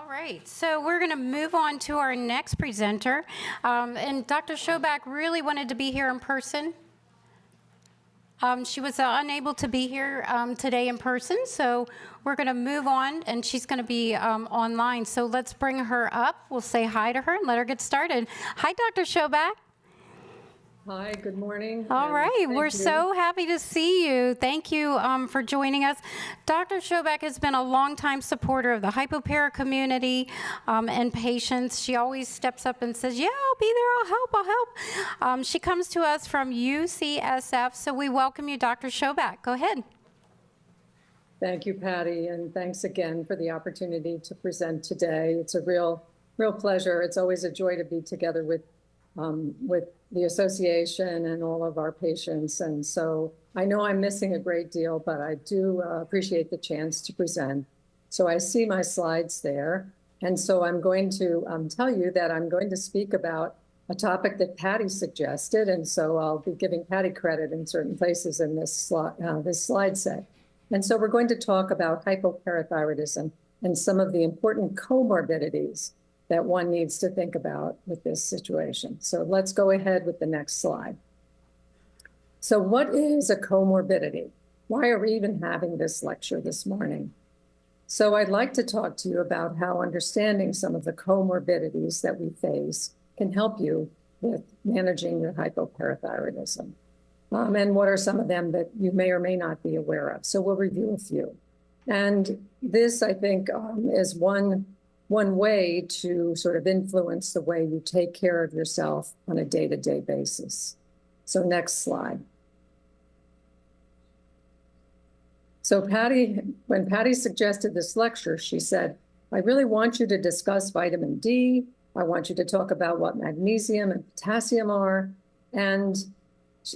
right, so we're going to move on to our next presenter. And Dr. Shoback really wanted to be here in person. She was unable to be here today in person, so we're going to move on, and she's going to be online. So let's bring her up. We'll say hi to her and let her get started. Hi, Dr. Shoback. Hi, good morning. All right, we're so happy to see you. Thank you for joining us. Dr. Shoback has been a longtime supporter of the HypoPARA community and patients. She always steps up and says, yeah, I'll be there, I'll help. She comes to us from UCSF, so we welcome you, Dr. Shoback. Go ahead. Thank you, Patty, and thanks again for the opportunity to present today. It's a real pleasure. It's always a joy to be together with the association and all of our patients. And so I know I'm missing a great deal, but I do appreciate the chance to present. So I see my slides there. And so I'm going to tell you that I'm going to speak about a topic that Patty suggested. And so I'll be giving Patty credit in certain places in this slide set. And so we're going to talk about hypoparathyroidism and some of the important comorbidities that one needs to think about with this situation. So let's go ahead with the next slide. So what is a comorbidity? Why are we even having this lecture this morning? So I'd like to talk to you about how understanding some of the comorbidities that we face can help you with managing your hypoparathyroidism. And what are some of them that you may or may not be aware of? So we'll review a few. And this, I think, is one way to sort of influence the way you take care of yourself on a day-to-day basis. So next slide. So when Patty suggested this lecture, she said, I really want you to discuss vitamin D. I want you to talk about what magnesium and potassium are. And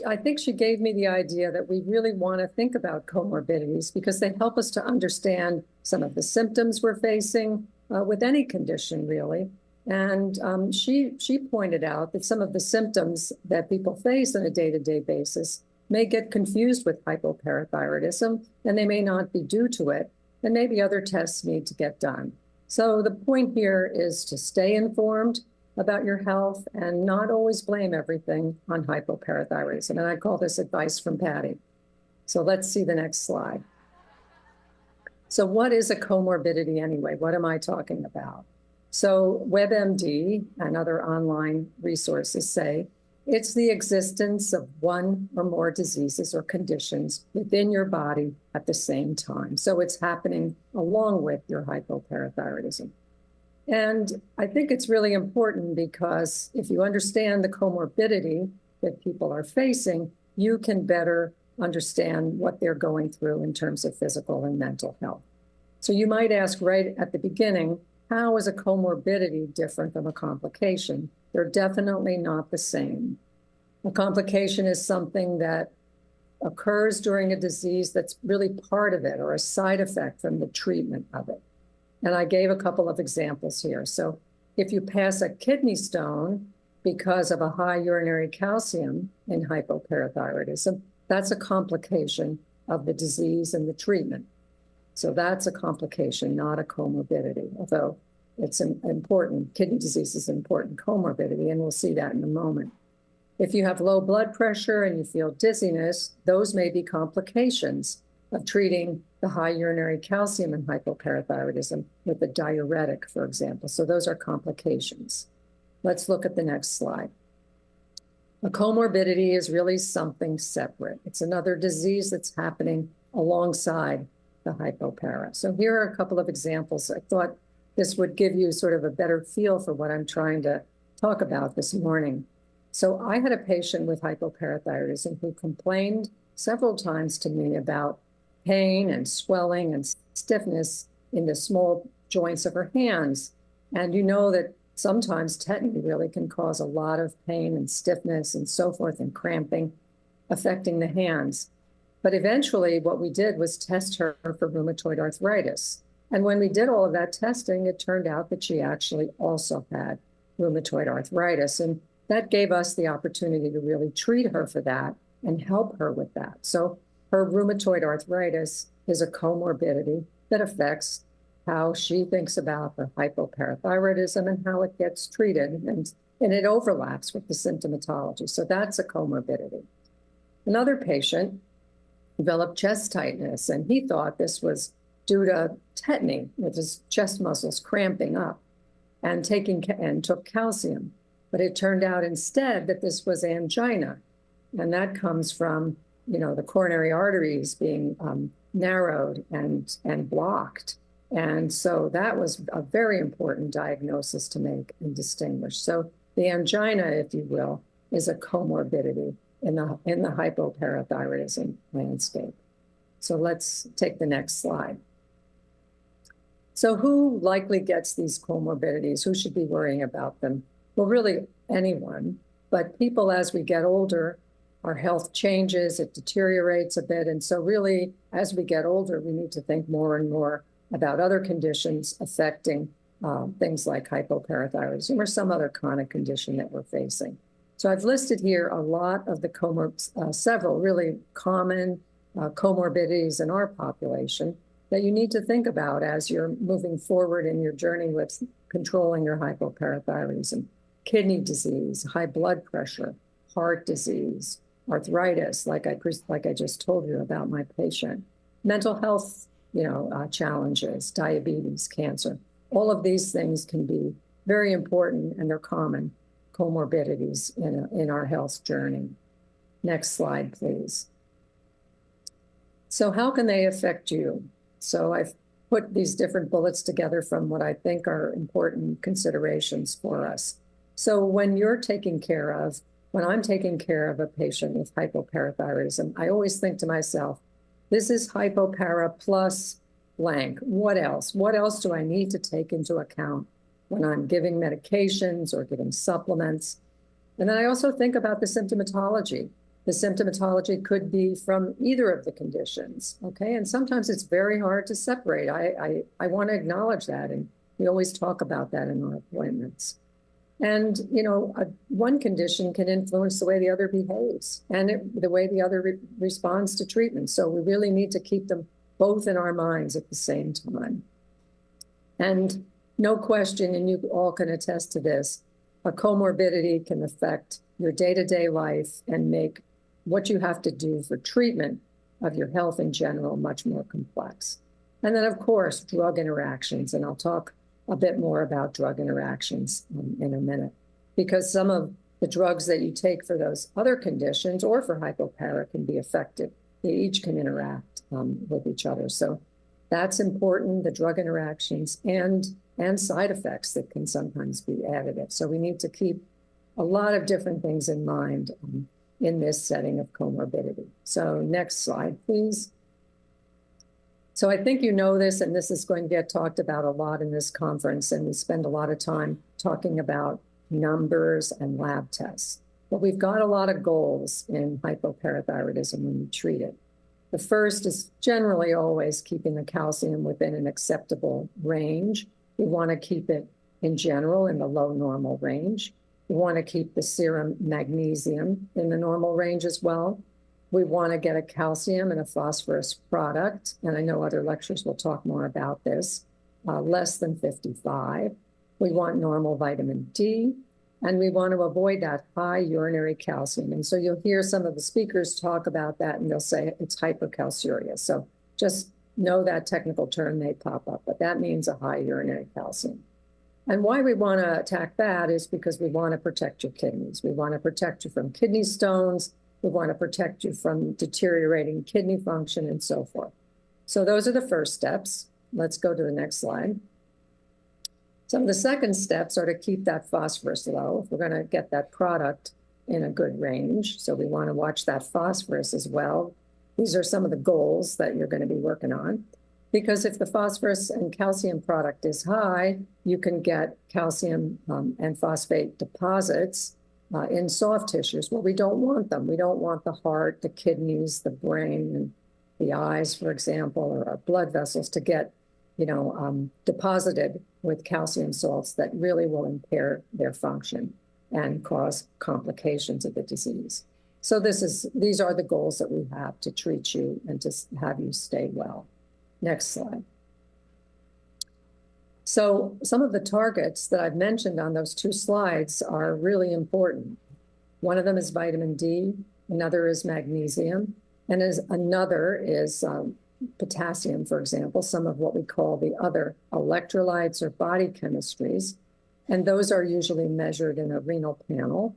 I think she gave me the idea that we really want to think about comorbidities because they help us to understand some of the symptoms we're facing, with any condition, really. And she pointed out that some of the symptoms that people face on a day-to-day basis may get confused with hypoparathyroidism, and they may not be due to it, and maybe other tests need to get done. So the point here is to stay informed about your health and not always blame everything on hypoparathyroidism. And I call this advice from Patty. So let's see the next slide. So what is a comorbidity anyway? What am I talking about? So WebMD and other online resources say it's the existence of one or more diseases or conditions within your body at the same time. So it's happening along with your hypoparathyroidism. And I think it's really important because if you understand the comorbidity that people are facing, you can better understand what they're going through in terms of physical and mental health. So you might ask right at the beginning, how is a comorbidity different from a complication? They're definitely not the same. A complication is something that occurs during a disease that's really part of it or a side effect from the treatment of it. And I gave a couple of examples here. So if you pass a kidney stone because of a high urinary calcium in hypoparathyroidism, that's a complication of the disease and the treatment. So that's a complication, not a comorbidity, although it's an important, kidney disease is an important comorbidity, and we'll see that in a moment. If you have low blood pressure and you feel dizziness, those may be complications of treating the high urinary calcium in hypoparathyroidism with a diuretic, for example. So those are complications. Let's look at the next slide. A comorbidity is really something separate. It's another disease that's happening alongside the hypopara. So here are a couple of examples. I thought this would give you sort of a better feel for what I'm trying to talk about this morning. So I had a patient with hypoparathyroidism who complained several times to me about pain and swelling and stiffness in the small joints of her hands. And you know that sometimes tetany really can cause a lot of pain and stiffness and so forth and cramping, affecting the hands. But eventually what we did was test her for rheumatoid arthritis. And when we did all of that testing, it turned out that she actually also had rheumatoid arthritis. And that gave us the opportunity to really treat her for that and help her with that. So her rheumatoid arthritis is a comorbidity that affects how she thinks about the hypoparathyroidism and how it gets treated, and it overlaps with the symptomatology. So that's a comorbidity. Another patient developed chest tightness, and he thought this was due to tetany, with his chest muscles cramping up, and took calcium. But it turned out instead that this was angina, and that comes from, the coronary arteries being narrowed and blocked. And so that was a very important diagnosis to make and distinguish. So the angina, if you will, is a comorbidity in the hypoparathyroidism landscape. So let's take the next slide. So who likely gets these comorbidities? Who should be worrying about them? Well, really anyone, but people as we get older, our health changes, it deteriorates a bit. And so really, as we get older, we need to think more and more about other conditions affecting things like hypoparathyroidism or some other chronic condition that we're facing. So I've listed here a lot of the several really common comorbidities in our population that you need to think about as you're moving forward in your journey with controlling your hypoparathyroidism. Kidney disease, high blood pressure, heart disease, arthritis, like I just told you about my patient, mental health, challenges, diabetes, cancer. All of these things can be very important, and they're common comorbidities in our health journey. Next slide, please. So how can they affect you? So I've put these different bullets together from what I think are important considerations for us. So when I'm taking care of a patient with hypoparathyroidism, I always think to myself, this is hypopara plus blank. What else? What else do I need to take into account when I'm giving medications or giving supplements? And then I also think about the symptomatology. The symptomatology could be from either of the conditions, okay? And sometimes it's very hard to separate. I want to acknowledge that, and we always talk about that in our appointments. And, one condition can influence the way the other behaves and the way the other responds to treatment. So we really need to keep them both in our minds at the same time. And no question, and you all can attest to this, a comorbidity can affect your day-to-day life and make what you have to do for treatment of your health in general much more complex. And then, of course, drug interactions, and I'll talk a bit more about drug interactions in a minute, because some of the drugs that you take for those other conditions or for hypopara can be effective. They each can interact with each other. So that's important, the drug interactions and side effects that can sometimes be additive. So we need to keep a lot of different things in mind in this setting of comorbidity. So next slide, please. So I think you know this, and this is going to get talked about a lot in this conference, and we spend a lot of time talking about numbers and lab tests. But we've got a lot of goals in hypoparathyroidism when you treat it. The first is generally always keeping the calcium within an acceptable range. We want to keep it in general in the low normal range. We want to keep the serum magnesium in the normal range as well. We want to get a calcium and a phosphorus product, and I know other lectures will talk more about this, less than 55. We want normal vitamin D, and we want to avoid that high urinary calcium. And so you'll hear some of the speakers talk about that, and they'll say it's hypocalciuria. So just know that technical term may pop up, but that means a high urinary calcium. And why we want to attack that is because we want to protect your kidneys. We want to protect you from kidney stones. We want to protect you from deteriorating kidney function and so forth. So those are the first steps. Let's go to the next slide. Some of the second steps are to keep that phosphorus low if we're going to get that product in a good range. So we want to watch that phosphorus as well. These are some of the goals that you're going to be working on. Because if the phosphorus and calcium product is high, you can get calcium and phosphate deposits in soft tissues. Well, we don't want them. We don't want the heart, the kidneys, the brain, and the eyes, for example, or our blood vessels to get, deposited with calcium salts that really will impair their function and cause complications of the disease. So these are the goals that we have to treat you and to have you stay well. Next slide. So some of the targets that I've mentioned on those two slides are really important. One of them is vitamin D, another is magnesium, and another is potassium, for example, some of what we call the other electrolytes or body chemistries. And those are usually measured in a renal panel,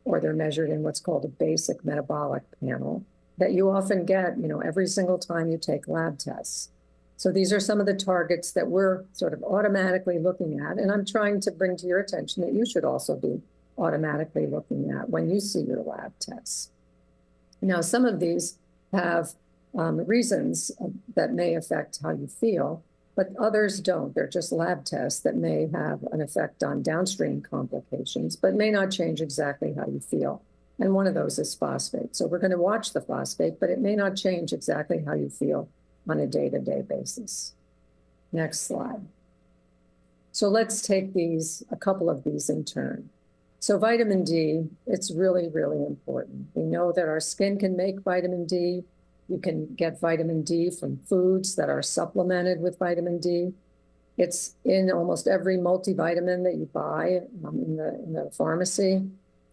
or they're measured in what's called a basic metabolic panel that you often get, every single time you take lab tests. So these are some of the targets that we're sort of automatically looking at. And I'm trying to bring to your attention that you should also be automatically looking at when you see your lab tests. Now, some of these have reasons that may affect how you feel, but others don't. They're just lab tests that may have an effect on downstream complications, but may not change exactly how you feel. And one of those is phosphate. So we're going to watch the phosphate, but it may not change exactly how you feel on a day-to-day basis. Next slide. So let's take a couple of these in turn. So vitamin D, it's really, really important. We know that our skin can make vitamin D. You can get vitamin D from foods that are supplemented with vitamin D. It's in almost every multivitamin that you buy in the pharmacy.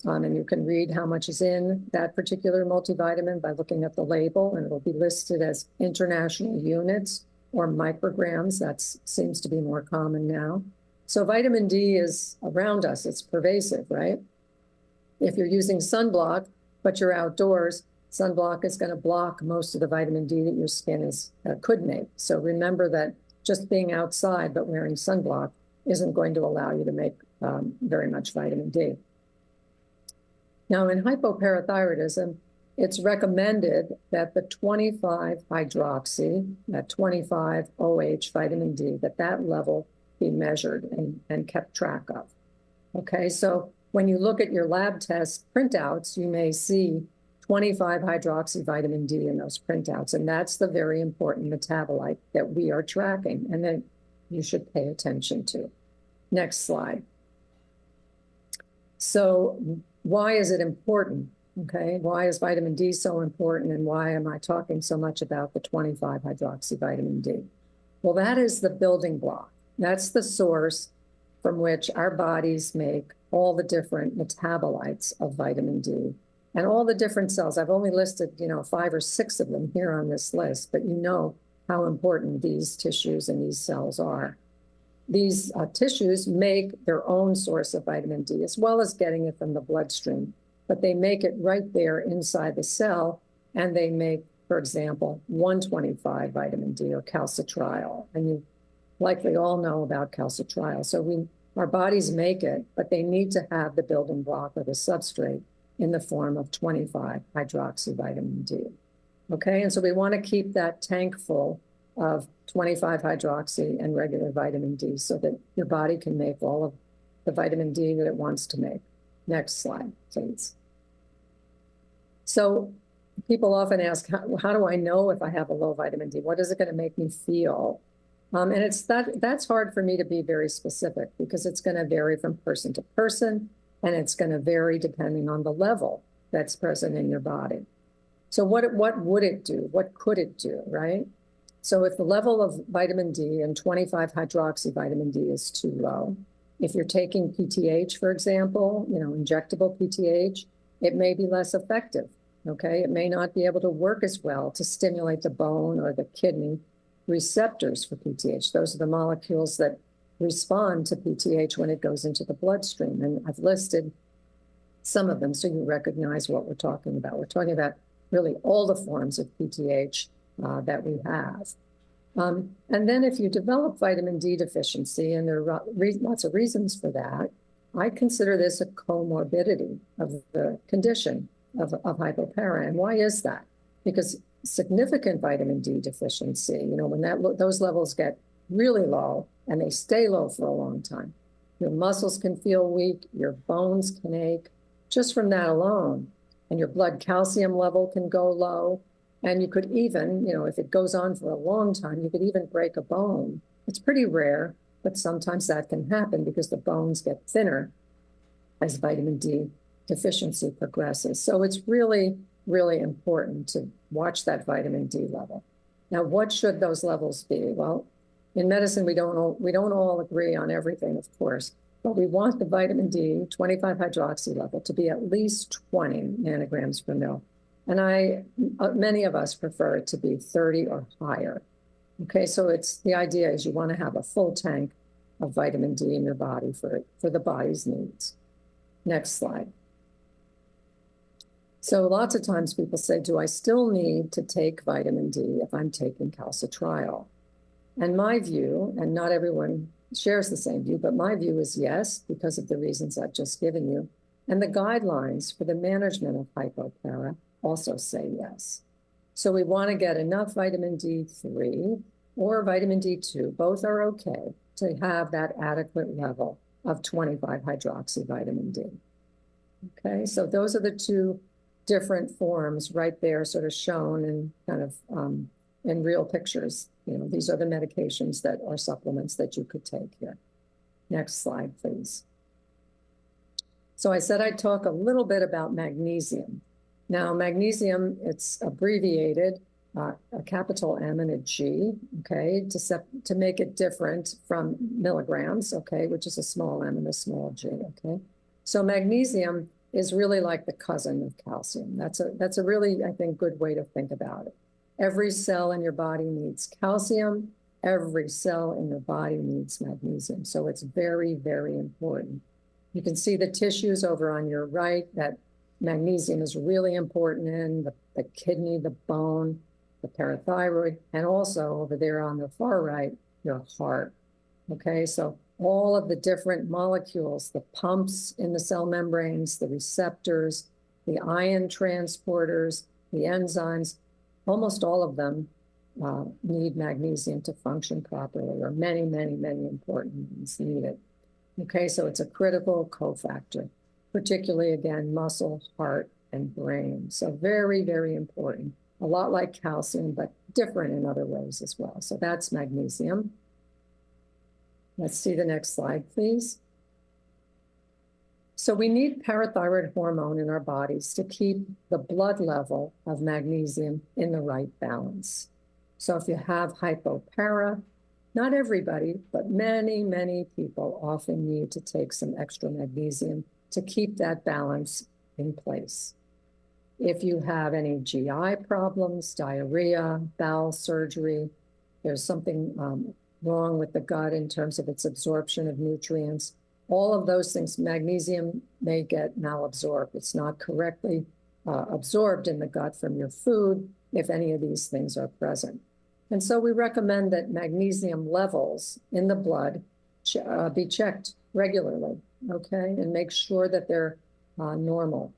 And you can read how much is in that particular multivitamin by looking at the label, and it'll be listed as international units or micrograms. That seems to be more common now. So vitamin D is around us. It's pervasive, right? If you're using sunblock, but you're outdoors, sunblock is going to block most of the vitamin D that your skin could make. So remember that just being outside but wearing sunblock isn't going to allow you to make very much vitamin D. Now, in hypoparathyroidism, it's recommended that the 25-hydroxy, that 25-OH vitamin D, that level be measured and kept track of. Okay, so when you look at your lab test printouts, you may see 25-hydroxy vitamin D in those printouts, and that's the very important metabolite that we are tracking and that you should pay attention to. Next slide. So why is it important? Okay, why is vitamin D so important, and why am I talking so much about the 25-hydroxy vitamin D? Well, that is the building block. That's the source from which our bodies make all the different metabolites of vitamin D and all the different cells. I've only listed, 5 or 6 of them here on this list, but you know how important these tissues and these cells are. These tissues make their own source of vitamin D, as well as getting it from the bloodstream, but they make it right there inside the cell, and they make, for example, 125 vitamin D or calcitriol, and you likely all know about calcitriol. So our bodies make it, but they need to have the building block or the substrate in the form of 25-hydroxy vitamin D. Okay, and so we want to keep that tank full of 25-hydroxy and regular vitamin D so that your body can make all of the vitamin D that it wants to make. Next slide, please. So people often ask, how do I know if I have a low vitamin D? What is it going to make me feel? And that's hard for me to be very specific because it's going to vary from person to person, and it's going to vary depending on the level that's present in your body. So what would it do? What could it do, right? So if the level of vitamin D and 25-hydroxy vitamin D is too low, if you're taking PTH, for example, injectable PTH, it may be less effective, okay? It may not be able to work as well to stimulate the bone or the kidney receptors for PTH. Those are the molecules that respond to PTH when it goes into the bloodstream. And I've listed some of them so you recognize what we're talking about. We're talking about really all the forms of PTH that we have. And then if you develop vitamin D deficiency, and there are lots of reasons for that, I consider this a comorbidity of the condition of HypoPARA. And why is that? Because significant vitamin D deficiency, when those levels get really low and they stay low for a long time, your muscles can feel weak, your bones can ache just from that alone, and your blood calcium level can go low. And you could even, if it goes on for a long time, you could even break a bone. It's pretty rare, but sometimes that can happen because the bones get thinner as vitamin D deficiency progresses. So it's really, really important to watch that vitamin D level. Now, what should those levels be? Well, in medicine, we don't all agree on everything, of course, but we want the vitamin D 25 hydroxy level to be at least 20 nanograms per mil. And many of us prefer it to be 30 or higher. Okay, so the idea is you want to have a full tank of vitamin D in your body for the body's needs. Next slide. So lots of times people say, do I still need to take vitamin D if I'm taking calcitriol? And my view, and not everyone shares the same view, but my view is yes, because of the reasons I've just given you. And the guidelines for the management of HypoPARA also say yes. So we want to get enough vitamin D3 or vitamin D2, both are okay, to have that adequate level of 25 hydroxy vitamin D. Okay, so those are the two different forms right there, sort of shown in kind of in real pictures. You know, these are the medications that are supplements that you could take here. Next slide, please. So I said I'd talk a little bit about magnesium. Now, magnesium, it's abbreviated, a capital M and a G, okay, to make it different from milligrams, okay, which is a small m and a small g, okay? So magnesium is really like the cousin of calcium. That's a really, I think, good way to think about it. Every cell in your body needs calcium. Every cell in your body needs magnesium. So it's very, very important. You can see the tissues over on your right that magnesium is really important in the kidney, the bone, the parathyroid, and also over there on the far right, your heart. Okay, so all of the different molecules, the pumps in the cell membranes, the receptors, the ion transporters, the enzymes, almost all of them need magnesium to function properly, or many, many, many important ones need it. Okay, so it's a critical cofactor, particularly, again, muscle, heart, and brain. So very, very important. A lot like calcium, but different in other ways as well. So that's magnesium. Let's see the next slide, please. So we need parathyroid hormone in our bodies to keep the blood level of magnesium in the right balance. So if you have HypoPARA, not everybody, but many, many people often need to take some extra magnesium to keep that balance in place. If you have any GI problems, diarrhea, bowel surgery, there's something wrong with the gut in terms of its absorption of nutrients, all of those things, magnesium may get malabsorbed. It's not correctly absorbed in the gut from your food if any of these things are present. And so we recommend that magnesium levels in the blood be checked regularly, okay? And make sure that they're normal,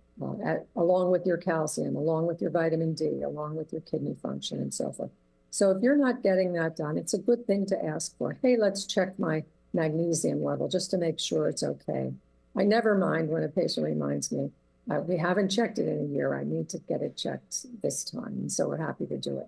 along with your calcium, along with your vitamin D, along with your kidney function and so forth. So if you're not getting that done, it's a good thing to ask for, hey, let's check my magnesium level just to make sure it's okay. I never mind when a patient reminds me, we haven't checked it in a year, I need to get it checked this time. And so we're happy to do it.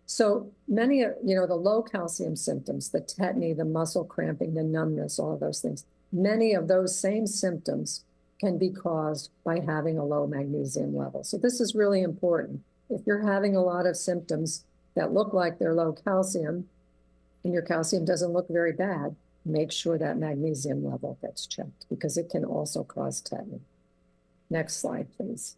So many, the low calcium symptoms, the tetany, the muscle cramping, the numbness, all of those things, many of those same symptoms can be caused by having a low magnesium level. So this is really important. If you're having a lot of symptoms that look like they're low calcium and your calcium doesn't look very bad, make sure that magnesium level gets checked because it can also cause tetany. Next slide, please.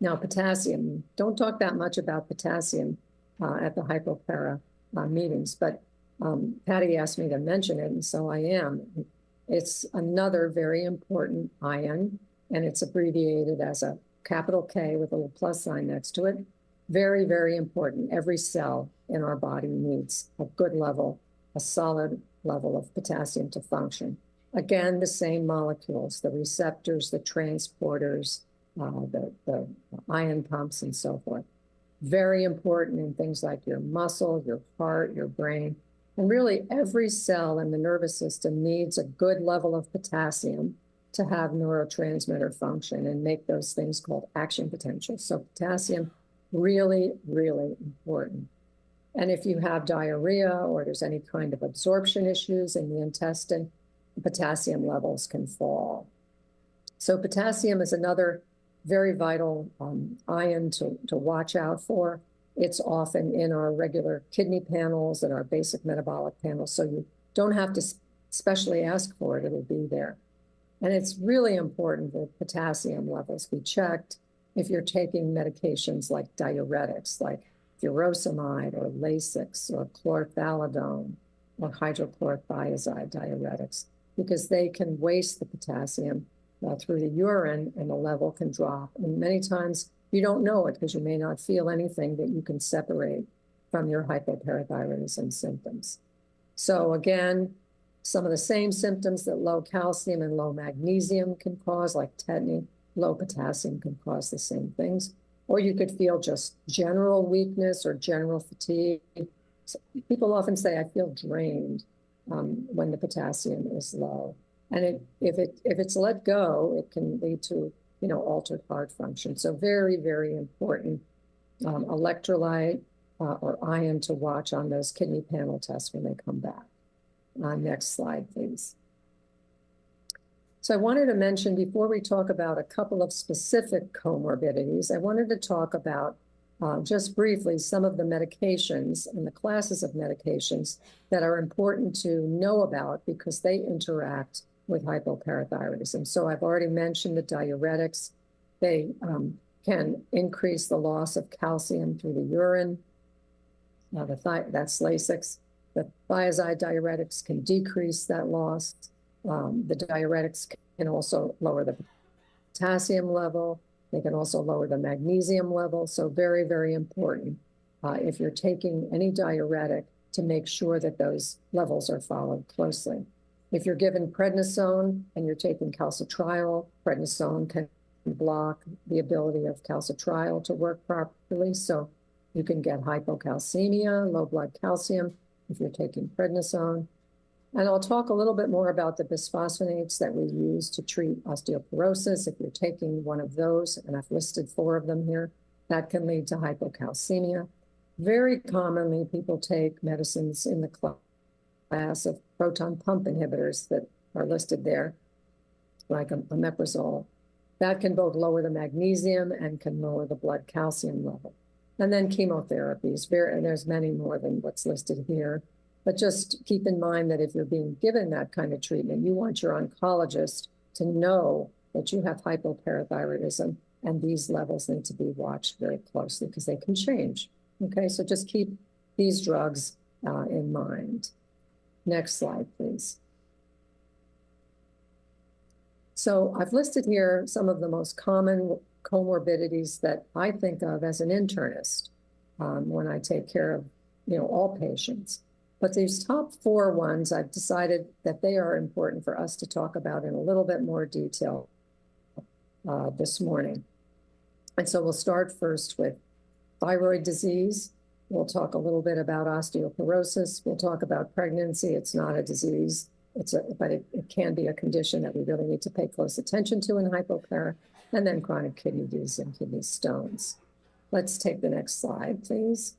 Now, potassium. Don't talk that much about potassium at the HypoPARA meetings, but Patty asked me to mention it, and so I am. It's another very important ion, and it's abbreviated as a capital K with a little plus sign next to it. Very, very important. Every cell in our body needs a good level, a solid level of potassium to function. Again, the same molecules, the receptors, the transporters, the ion pumps, and so forth. Very important in things like your muscle, your heart, your brain. And really, every cell in the nervous system needs a good level of potassium to have neurotransmitter function and make those things called action potentials. So potassium, really, really important. And if you have diarrhea or there's any kind of absorption issues in the intestine, potassium levels can fall. So potassium is another very vital ion to watch out for. It's often in our regular kidney panels and our basic metabolic panels, so you don't have to specially ask for it, it'll be there. And it's really important that potassium levels be checked if you're taking medications like diuretics, like furosemide or Lasix or chlorthalidone or hydrochlorothiazide diuretics, because they can waste the potassium through the urine and the level can drop. And many times you don't know it because you may not feel anything that you can separate from your hypoparathyroidism symptoms. So again, some of the same symptoms that low calcium and low magnesium can cause, like tetany, low potassium can cause the same things. Or you could feel just general weakness or general fatigue. So people often say, I feel drained when the potassium is low. And if it's let go, it can lead to, altered heart function. So very, very important electrolyte or ion to watch on those kidney panel tests when they come back. Next slide, please. So I wanted to mention, before we talk about a couple of specific comorbidities, I wanted to talk about just briefly some of the medications and the classes of medications that are important to know about because they interact with hypoparathyroidism. So I've already mentioned the diuretics. They can increase the loss of calcium through the urine. That's Lasix. The thiazide diuretics can decrease that loss. The diuretics can also lower the potassium level. They can also lower the magnesium level. So very, very important if you're taking any diuretic to make sure that those levels are followed closely. If you're given prednisone and you're taking calcitriol, prednisone can block the ability of calcitriol to work properly. So you can get hypocalcemia, low blood calcium, if you're taking prednisone. And I'll talk a little bit more about the bisphosphonates that we use to treat osteoporosis. If you're taking one of those, and I've listed 4 of them here, that can lead to hypocalcemia. Very commonly, people take medicines in the class of proton pump inhibitors that are listed there, like omeprazole. That can both lower the magnesium and can lower the blood calcium level. And then chemotherapies, and there's many more than what's listed here. But just keep in mind that if you're being given that kind of treatment, you want your oncologist to know that you have hypoparathyroidism and these levels need to be watched very closely because they can change. Okay, so just keep these drugs in mind. Next slide, please. So I've listed here some of the most common comorbidities that I think of as an internist when I take care of, all patients. But these top 4 ones, I've decided that they are important for us to talk about in a little bit more detail this morning. And so we'll start first with thyroid disease. We'll talk a little bit about osteoporosis. We'll talk about pregnancy. It's not a disease, but it can be a condition that we really need to pay close attention to in hypopara, and then chronic kidney disease and kidney stones. Let's take the next slide, please.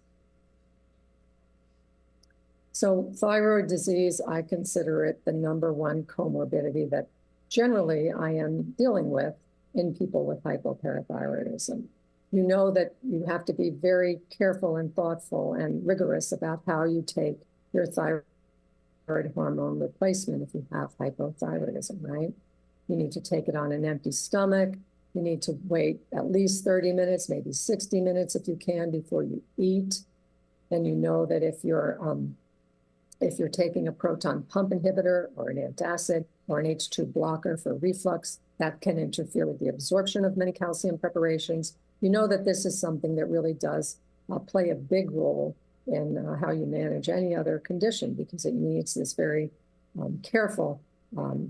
So thyroid disease, I consider it the #1 comorbidity that generally I am dealing with in people with hypoparathyroidism. You know that you have to be very careful and thoughtful and rigorous about how you take your thyroid hormone replacement if you have hypothyroidism, right? You need to take it on an empty stomach. You need to wait at least 30 minutes, maybe 60 minutes if you can before you eat. And you know that if you're taking a proton pump inhibitor or an antacid or an H2 blocker for reflux, that can interfere with the absorption of many calcium preparations. You know that this is something that really does play a big role in how you manage any other condition because it needs this very careful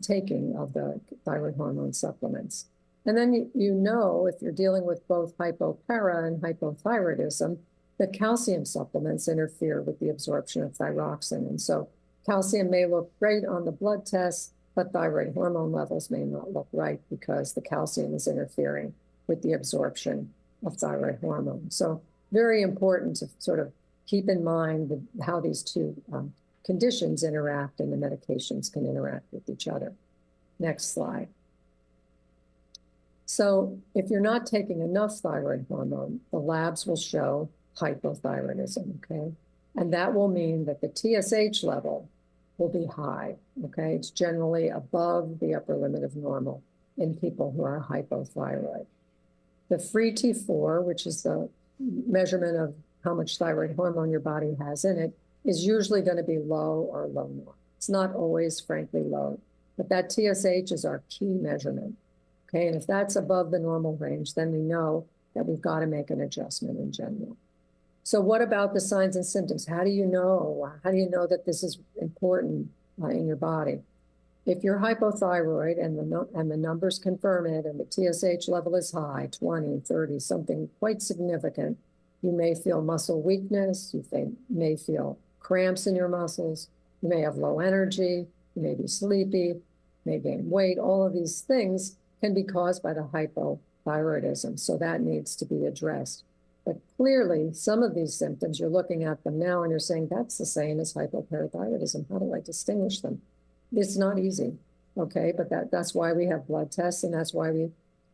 taking of the thyroid hormone supplements. And then you know if you're dealing with both hypopara and hypothyroidism, that calcium supplements interfere with the absorption of thyroxine. And so calcium may look great on the blood tests, but thyroid hormone levels may not look right because the calcium is interfering with the absorption of thyroid hormone. So very important to sort of keep in mind how these 2 conditions interact and the medications can interact with each other. Next slide. So if you're not taking enough thyroid hormone, the labs will show hypothyroidism, okay? And that will mean that the TSH level will be high, okay? It's generally above the upper limit of normal in people who are hypothyroid. The free T4, which is the measurement of how much thyroid hormone your body has in it, is usually going to be low or low normal. It's not always, frankly, low, but that TSH is our key measurement, okay? And if that's above the normal range, then we know that we've got to make an adjustment in general. So what about the signs and symptoms? How do you know? How do you know that this is important in your body? If you're hypothyroid and the numbers confirm it and the TSH level is high, 20, 30, something quite significant, you may feel muscle weakness, you may feel cramps in your muscles, you may have low energy, you may be sleepy, you may gain weight. All of these things can be caused by the hypothyroidism, so that needs to be addressed. But clearly, some of these symptoms, you're looking at them now and you're saying, that's the same as hypoparathyroidism. How do I distinguish them? It's not easy, okay? But that's why we have blood tests, and that's why we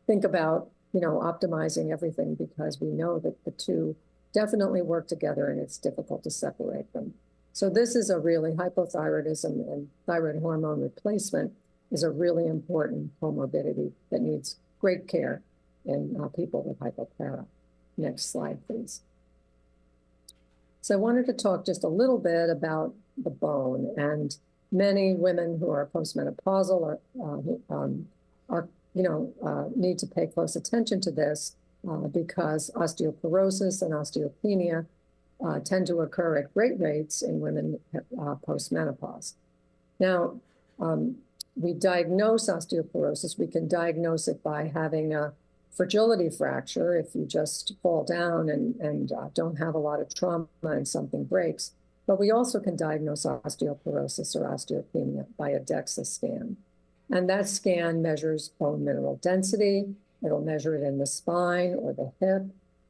think about, optimizing everything, because we know that the two definitely work together and it's difficult to separate them. So this is a really, hypothyroidism and thyroid hormone replacement is a really important comorbidity that needs great care in people with hypopara. Next slide, please. So I wanted to talk just a little bit about the bone, and many women who are postmenopausal need to pay close attention to this because osteoporosis and osteopenia tend to occur at great rates in women postmenopause. Now, we diagnose osteoporosis. We can diagnose it by having a fragility fracture if you just fall down and don't have a lot of trauma and something breaks. But we also can diagnose osteoporosis or osteopenia by a DEXA scan. And that scan measures bone mineral density. It'll measure it in the spine or the hip,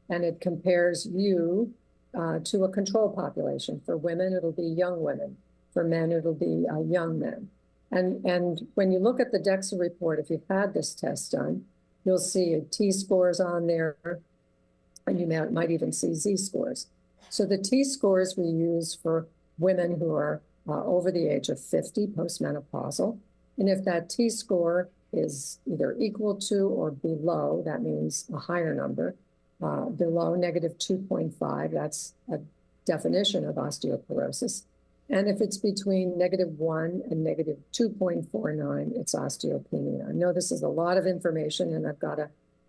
and it compares you to a control population. For women, it'll be young women. For men, it'll be young men. And when you look at the DEXA report, if you've had this test done, you'll see T-scores on there, and you might even see Z-scores. So the T-scores we use for women who are over the age of 50, postmenopausal. And if that T-score is either equal to or below, that means a higher number, below negative 2.5, that's a definition of osteoporosis. And if it's between -1 and negative 2.49, it's osteopenia. I know this is a lot of information, and I've got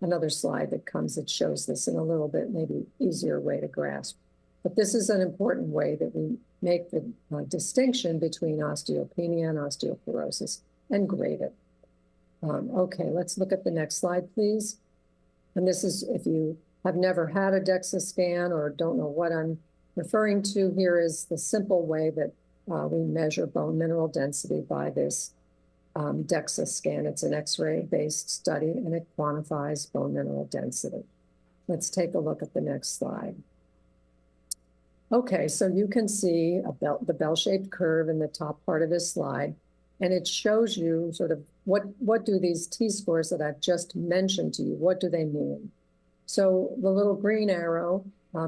another slide that shows this in a little bit maybe easier way to grasp. But this is an important way that we make the distinction between osteopenia and osteoporosis and grade it. Okay, let's look at the next slide, please. And this is, if you have never had a DEXA scan or don't know what I'm referring to, here is the simple way that we measure bone mineral density by this DEXA scan. It's an X-ray based study, and it quantifies bone mineral density. Let's take a look at the next slide. Okay, so you can see the bell-shaped curve in the top part of this slide, and it shows you sort of what do these T-scores that I've just mentioned to you, what do they mean? So the little green arrow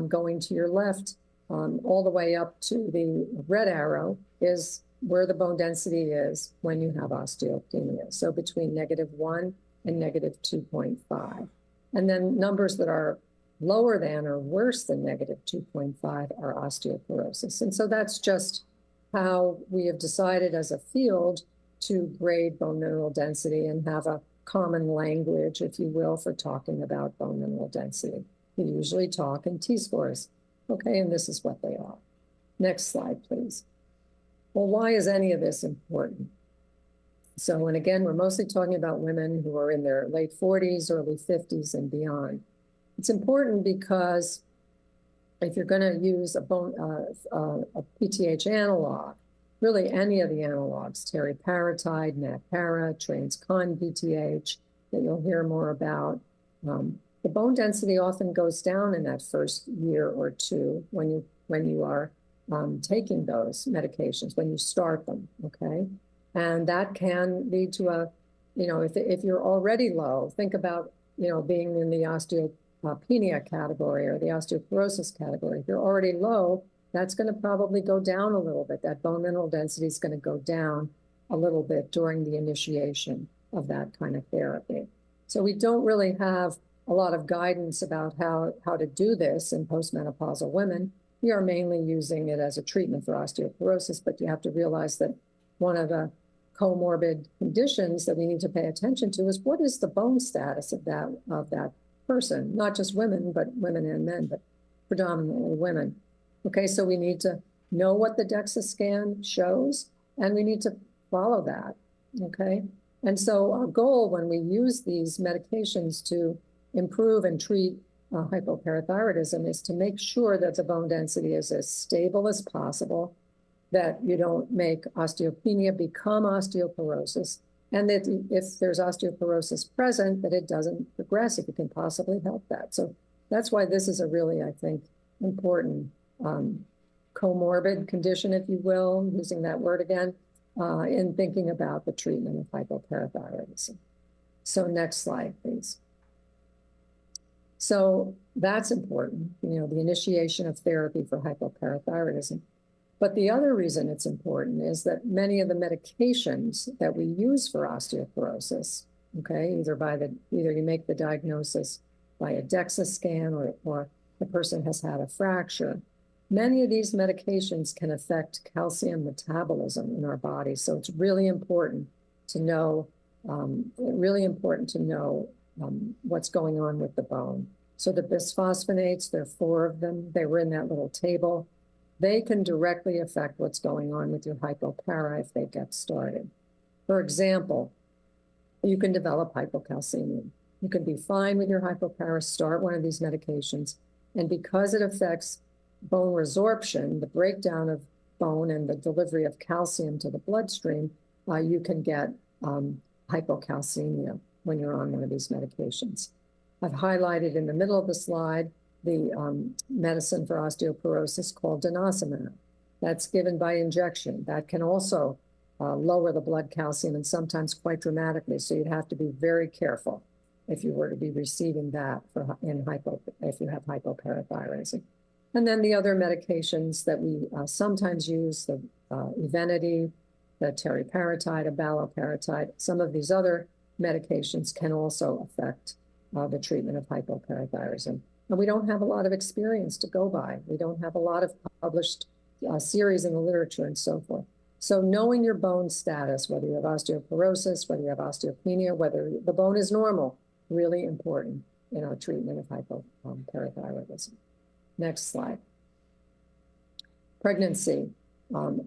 going to your left all the way up to the red arrow is where the bone density is when you have osteopenia. So between -1 and negative 2.5. And then numbers that are lower than or worse than negative 2.5 are osteoporosis. And so that's just how we have decided as a field to grade bone mineral density and have a common language, if you will, for talking about bone mineral density. We usually talk in T-scores. Okay, and this is what they are. Next slide, please. Well, why is any of this important? So, and again, we're mostly talking about women who are in their late 40s, early 50s, and beyond. It's important because if you're going to use a PTH analog, really any of the analogs, teriparatide, natpara, TransCon PTH, that you'll hear more about, the bone density often goes down in that first year or two when you are taking those medications, when you start them, okay? And that can lead to if you're already low, think about, being in the osteopenia category or the osteoporosis category. If you're already low, that's going to probably go down a little bit. That bone mineral density is going to go down a little bit during the initiation of that kind of therapy. So we don't really have a lot of guidance about how to do this in postmenopausal women. We are mainly using it as a treatment for osteoporosis, but you have to realize that one of the comorbid conditions that we need to pay attention to is what is the bone status of that person, not just women, but women and men, but predominantly women. Okay, so we need to know what the DEXA scan shows, and we need to follow that, okay? And so our goal when we use these medications to improve and treat hypoparathyroidism is to make sure that the bone density is as stable as possible, that you don't make osteopenia become osteoporosis, and that if there's osteoporosis present, that it doesn't progress if you can possibly help that. So that's why this is a really, I think, important comorbid condition, if you will, using that word again, in thinking about the treatment of hypoparathyroidism. So next slide, please. So that's important, you know, the initiation of therapy for hypoparathyroidism. But the other reason it's important is that many of the medications that we use for osteoporosis, okay, either you make the diagnosis by a DEXA scan or the person has had a fracture, many of these medications can affect calcium metabolism in our body. So it's really important to know, what's going on with the bone. So the bisphosphonates, there are 4 of them. They were in that little table. They can directly affect what's going on with your hypopara if they get started. For example, you can develop hypocalcemia. You can be fine with your hypopara, start one of these medications, and because it affects bone resorption, the breakdown of bone and the delivery of calcium to the bloodstream, you can get hypocalcemia when you're on one of these medications. I've highlighted in the middle of the slide the medicine for osteoporosis called denosumab. That's given by injection. That can also lower the blood calcium and sometimes quite dramatically. So you'd have to be very careful if you were to be receiving that if you have hypoparathyroidism. And then the other medications that we sometimes use, the Evenity, the teriparatide, abaloparatide, some of these other medications can also affect the treatment of hypoparathyroidism. And we don't have a lot of experience to go by. We don't have a lot of published series in the literature and so forth. So knowing your bone status, whether you have osteoporosis, whether you have osteopenia, whether the bone is normal, really important in our treatment of hypoparathyroidism. Next slide. Pregnancy.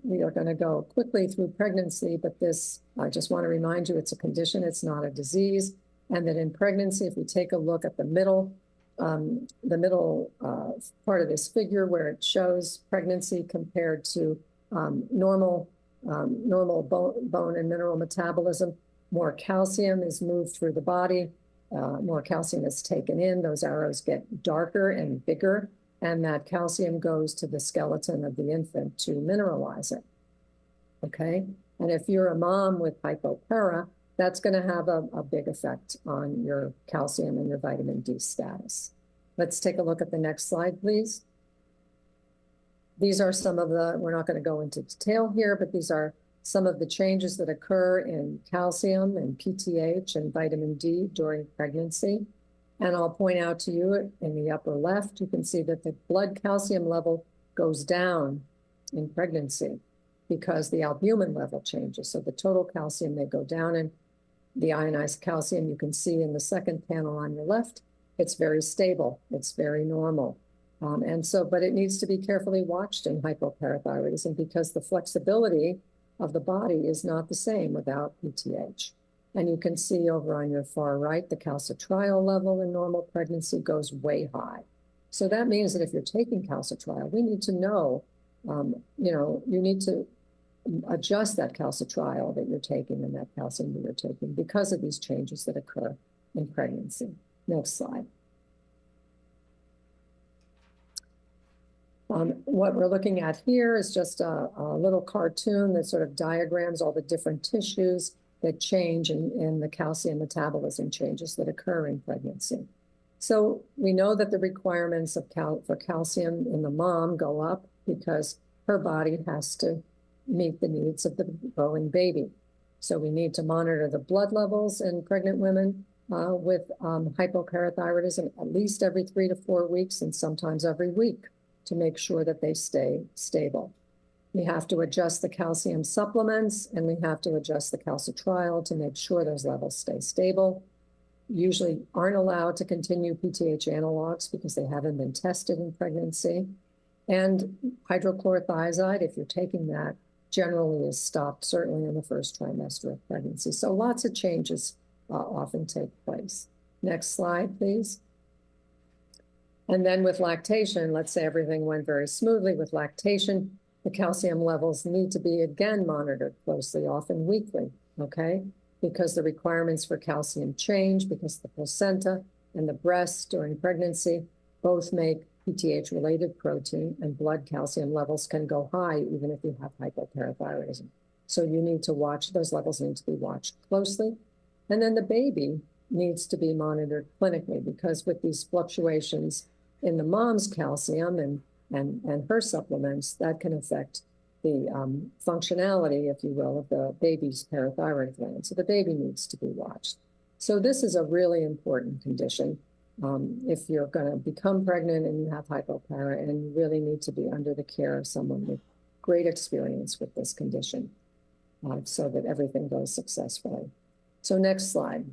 We are going to go quickly through pregnancy, but this, I just want to remind you, it's a condition, it's not a disease. And that in pregnancy, if we take a look at the middle part of this figure where it shows pregnancy compared to normal bone and mineral metabolism, more calcium is moved through the body, more calcium is taken in, those arrows get darker and bigger, and that calcium goes to the skeleton of the infant to mineralize it, okay? And if you're a mom with hypopara, that's going to have a big effect on your calcium and your vitamin D status. Let's take a look at the next slide, please. These are some of the, we're not going to go into detail here, but these are some of the changes that occur in calcium and PTH and vitamin D during pregnancy. And I'll point out to you in the upper left, you can see that the blood calcium level goes down in pregnancy because the albumin level changes. So the total calcium may go down, and the ionized calcium you can see in the second panel on your left, it's very stable, it's very normal. But it needs to be carefully watched in hypoparathyroidism because the flexibility of the body is not the same without PTH. And you can see over on your far right, the calcitriol level in normal pregnancy goes way high. So that means that if you're taking calcitriol, we need to know, you need to adjust that calcitriol that you're taking and that calcium that you're taking because of these changes that occur in pregnancy. Next slide. What we're looking at here is just a little cartoon that sort of diagrams all the different tissues that change in the calcium metabolism changes that occur in pregnancy. So we know that the requirements of for calcium in the mom go up because her body has to meet the needs of the growing baby. So we need to monitor the blood levels in pregnant women with hypoparathyroidism at least every 3 to 4 weeks and sometimes every week to make sure that they stay stable. We have to adjust the calcium supplements and we have to adjust the calcitriol to make sure those levels stay stable. Usually aren't allowed to continue PTH analogs because they haven't been tested in pregnancy. And hydrochlorothiazide, if you're taking that, generally is stopped, certainly in the first trimester of pregnancy. So lots of changes often take place. Next slide, please. And then with lactation, let's say everything went very smoothly with lactation, the calcium levels need to be again monitored closely, often weekly, okay? Because the requirements for calcium change because the placenta and the breast during pregnancy both make PTH-related protein, and blood calcium levels can go high even if you have hypoparathyroidism. So you need to watch, those levels need to be watched closely. And then the baby needs to be monitored clinically because with these fluctuations in the mom's calcium and her supplements, that can affect the functionality, if you will, of the baby's parathyroid gland. So the baby needs to be watched. So this is a really important condition. If you're going to become pregnant and you have hypopara, and you really need to be under the care of someone with great experience with this condition so that everything goes successfully. So next slide.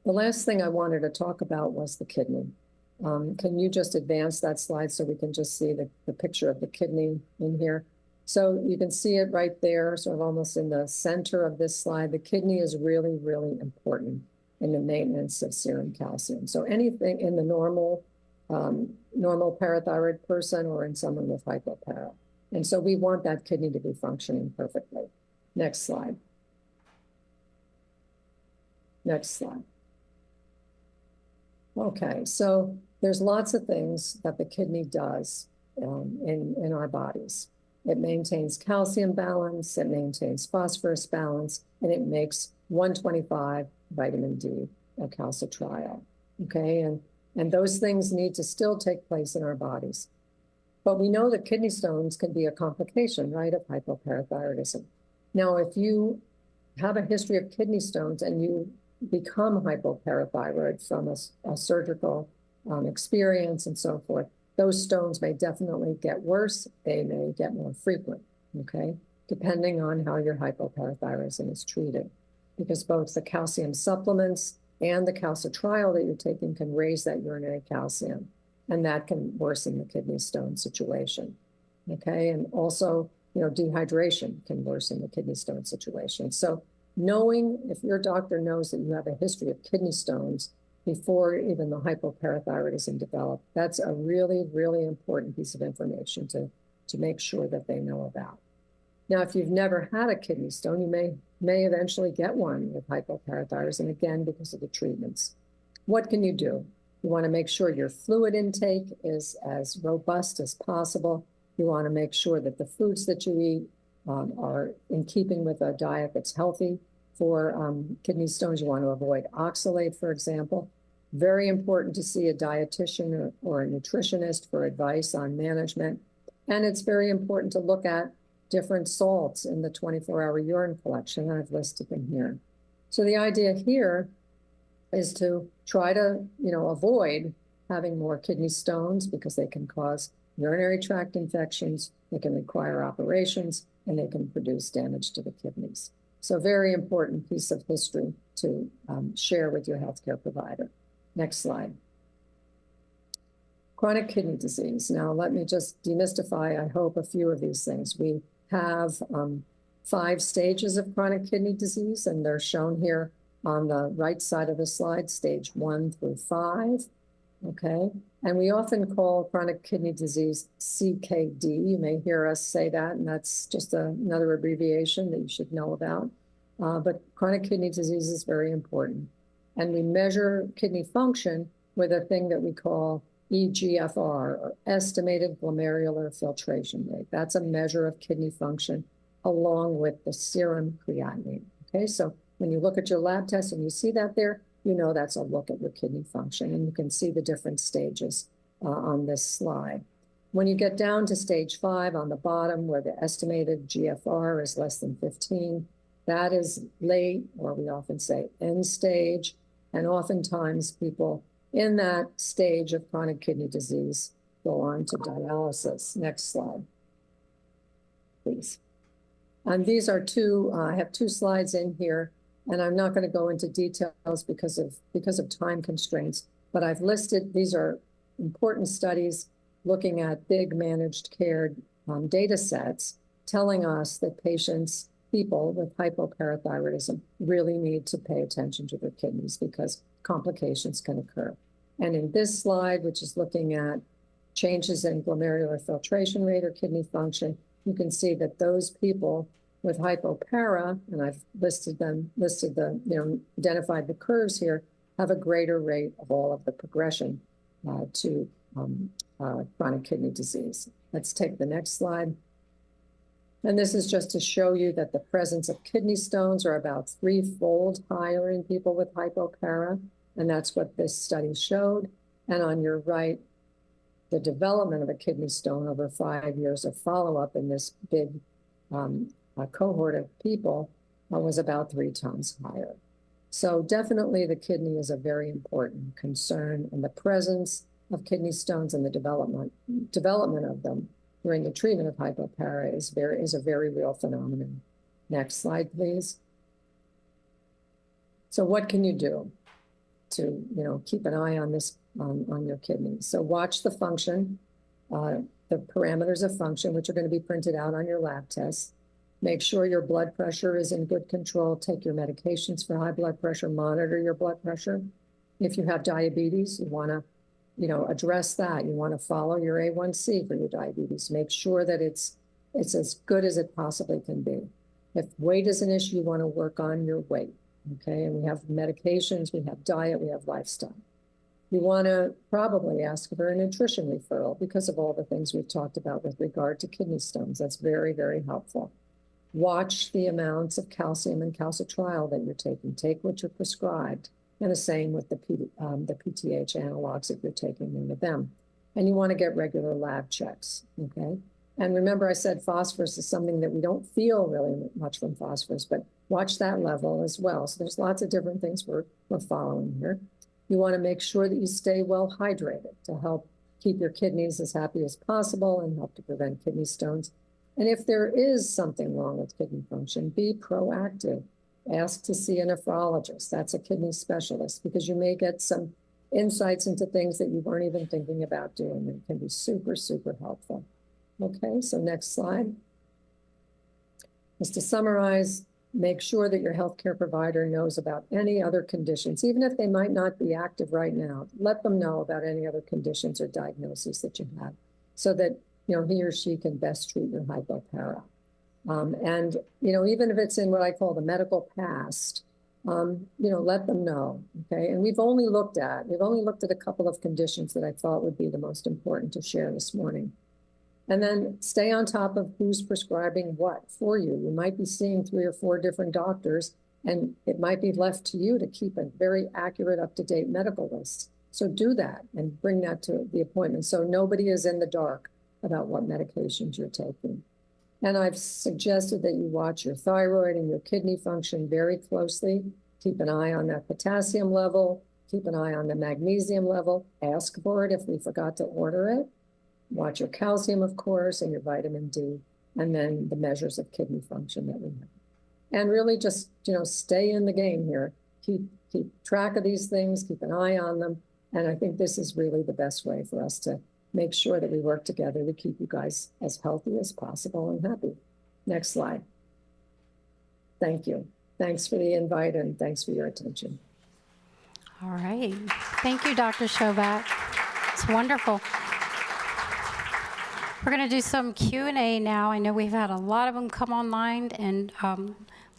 The last thing I wanted to talk about was the kidney. Can you just advance that slide so we can just see the picture of the kidney in here? So you can see it right there, sort of almost in the center of this slide. The kidney is really, really important in the maintenance of serum calcium. So anything in the normal parathyroid person or in someone with hypopara. And so we want that kidney to be functioning perfectly. Next slide. Next slide. Okay, so there's lots of things that the kidney does in our bodies. It maintains calcium balance, it maintains phosphorus balance, and it makes 125 vitamin D, a calcitriol, okay? And those things need to still take place in our bodies. But we know that kidney stones can be a complication, right, of hypoparathyroidism. Now, if you have a history of kidney stones and you become hypoparathyroid from a surgical experience and so forth, those stones may definitely get worse. They may get more frequent, okay, depending on how your hypoparathyroidism is treated. Because both the calcium supplements and the calcitriol that you're taking can raise that urinary calcium, and that can worsen the kidney stone situation, okay? And also, dehydration can worsen the kidney stone situation. So knowing, if your doctor knows that you have a history of kidney stones before even the hypoparathyroidism developed, that's a really, really important piece of information to make sure that they know about. Now, if you've never had a kidney stone, you may eventually get one with hypoparathyroidism, again, because of the treatments. What can you do? You want to make sure your fluid intake is as robust as possible. You want to make sure that the foods that you eat are in keeping with a diet that's healthy for kidney stones. You want to avoid oxalate, for example. Very important to see a dietitian or a nutritionist for advice on management. And it's very important to look at different salts in the 24-hour urine collection. I've listed them here. So the idea here is to try to, avoid having more kidney stones because they can cause urinary tract infections, they can require operations, and they can produce damage to the kidneys. So very important piece of history to share with your healthcare provider. Next slide. Chronic kidney disease. Now, let me just demystify, I hope, a few of these things. We have 5 stages of chronic kidney disease, and they're shown here on the right side of the slide, stage 1 through 5, okay? And we often call chronic kidney disease CKD. You may hear us say that, and that's just another abbreviation that you should know about. But chronic kidney disease is very important. And we measure kidney function with a thing that we call eGFR, or estimated glomerular filtration rate. That's a measure of kidney function along with the serum creatinine, okay? So when you look at your lab test and you see that there, you know that's a look at your kidney function, and you can see the different stages on this slide. When you get down to stage 5 on the bottom, where the estimated GFR is less than 15, that is late, or we often say end stage, and oftentimes people in that stage of chronic kidney disease go on to dialysis. Next slide, please. And these are I have 2 slides in here, and I'm not going to go into details because of time constraints, but I've listed, these are important studies looking at big managed care data sets telling us that people with hypoparathyroidism really need to pay attention to their kidneys because complications can occur. And in this slide, which is looking at changes in glomerular filtration rate or kidney function, you can see that those people with hypopara, and I've identified the curves here, have a greater rate of all of the progression to chronic kidney disease. Let's take the next slide. And this is just to show you that the presence of kidney stones are about 3-fold higher in people with hypopara, and that's what this study showed. And on your right, the development of a kidney stone over 5 years of follow-up in this big cohort of people was about 3 times higher. So definitely the kidney is a very important concern, and the presence of kidney stones and the development of them during the treatment of hypopara is a very real phenomenon. Next slide, please. So what can you do to keep an eye on this on your kidneys? So watch the function, the parameters of function, which are going to be printed out on your lab tests. Make sure your blood pressure is in good control. Take your medications for high blood pressure. Monitor your blood pressure. If you have diabetes, you want to address that. You want to follow your A1C for your diabetes. Make sure that it's as good as it possibly can be. If weight is an issue, you want to work on your weight, okay? And we have medications, we have diet, we have lifestyle. You want to probably ask for a nutrition referral because of all the things we've talked about with regard to kidney stones. That's very, very helpful. Watch the amounts of calcium and calcitriol that you're taking. Take what you're prescribed. And the same with the PTH analogs if you're taking any of them. And you want to get regular lab checks, okay? And remember I said phosphorus is something that we don't feel really much from phosphorus, but watch that level as well. So there's lots of different things we're following here. You want to make sure that you stay well hydrated to help keep your kidneys as happy as possible and help to prevent kidney stones. And if there is something wrong with kidney function, be proactive. Ask to see a nephrologist. That's a kidney specialist, because you may get some insights into things that you weren't even thinking about doing. It can be super, super helpful. Okay, so next slide. Just to summarize, make sure that your healthcare provider knows about any other conditions, even if they might not be active right now. Let them know about any other conditions or diagnoses that you have, so that he or she can best treat your hypopara. And even if it's in what I call the medical past, let them know, okay? And we've only looked at a couple of conditions that I thought would be the most important to share this morning. And then stay on top of who's prescribing what for you. You might be seeing 3 or 4 different doctors, and it might be left to you to keep a very accurate, up-to-date medical list. So do that and bring that to the appointment so nobody is in the dark about what medications you're taking. And I've suggested that you watch your thyroid and your kidney function very closely. Keep an eye on that potassium level. Keep an eye on the magnesium level. Ask for it if we forgot to order it. Watch your calcium, of course, and your vitamin D, and then the measures of kidney function that we have. And really just, stay in the game here. Keep track of these things, keep an eye on them. And I think this is really the best way for us to make sure that we work together to keep you guys as healthy as possible and happy. Next slide. Thank you. Thanks for the invite, and thanks for your attention. All right. Thank you, Dr. Shoback. It's wonderful. We're going to do some Q&A now. I know we've had a lot of them come online, and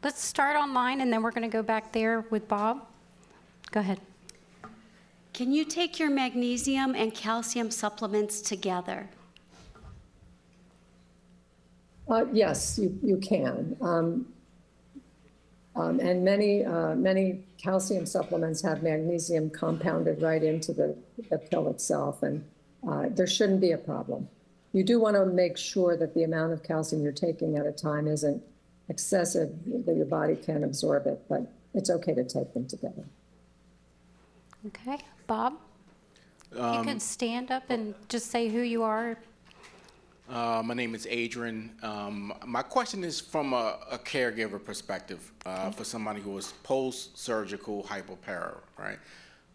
let's start online, and then we're going to go back there with Bob. Go ahead. Can you take your magnesium and calcium supplements together? Yes, you can. And many calcium supplements have magnesium compounded right into the pill itself, and there shouldn't be a problem. You do want to make sure that the amount of calcium you're taking at a time isn't excessive, that your body can absorb it, but it's okay to take them together. Okay, Bob? You could stand up and just say who you are. My name is Adrian. My question is from a caregiver perspective for somebody who was post-surgical hypopara, right?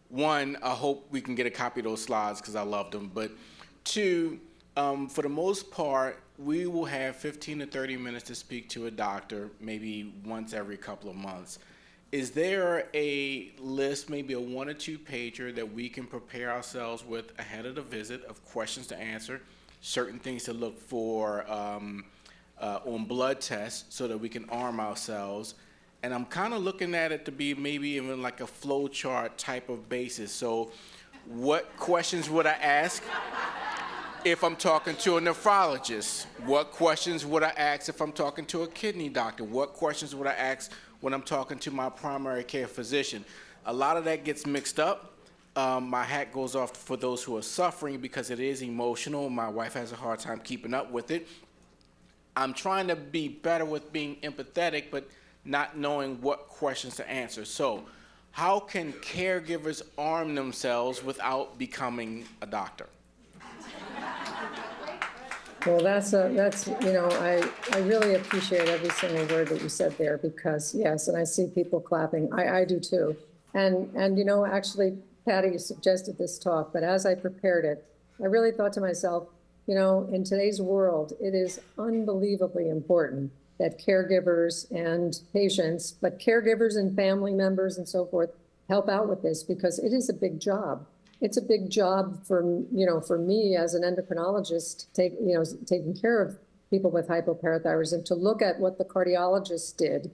One, I hope we can get a copy of those slides because I loved them. But two, for the most part, we will have 15 to 30 minutes to speak to a doctor, maybe once every couple of months. Is there a list, maybe a 1 or 2 pager that we can prepare ourselves with ahead of the visit of questions to answer, certain things to look for on blood tests so that we can arm ourselves? And I'm kind of looking at it to be maybe even like a flow chart type of basis. So what questions would I ask if I'm talking to a nephrologist? What questions would I ask if I'm talking to a kidney doctor? What questions would I ask when I'm talking to my primary care physician? A lot of that gets mixed up. My hat goes off for those who are suffering because it is emotional. My wife has a hard time keeping up with it. I'm trying to be better with being empathetic, but not knowing what questions to answer. So how can caregivers arm themselves without becoming a doctor? Well, I really appreciate every single word that you said there, because yes, and I see people clapping. I do too. And actually, Patty, you suggested this talk, but as I prepared it, I really thought to myself, in today's world, it is unbelievably important that caregivers and patients, but caregivers and family members and so forth, help out with this, because it is a big job. It's a big job for me as an endocrinologist, taking care of people with hypoparathyroidism, to look at what the cardiologist did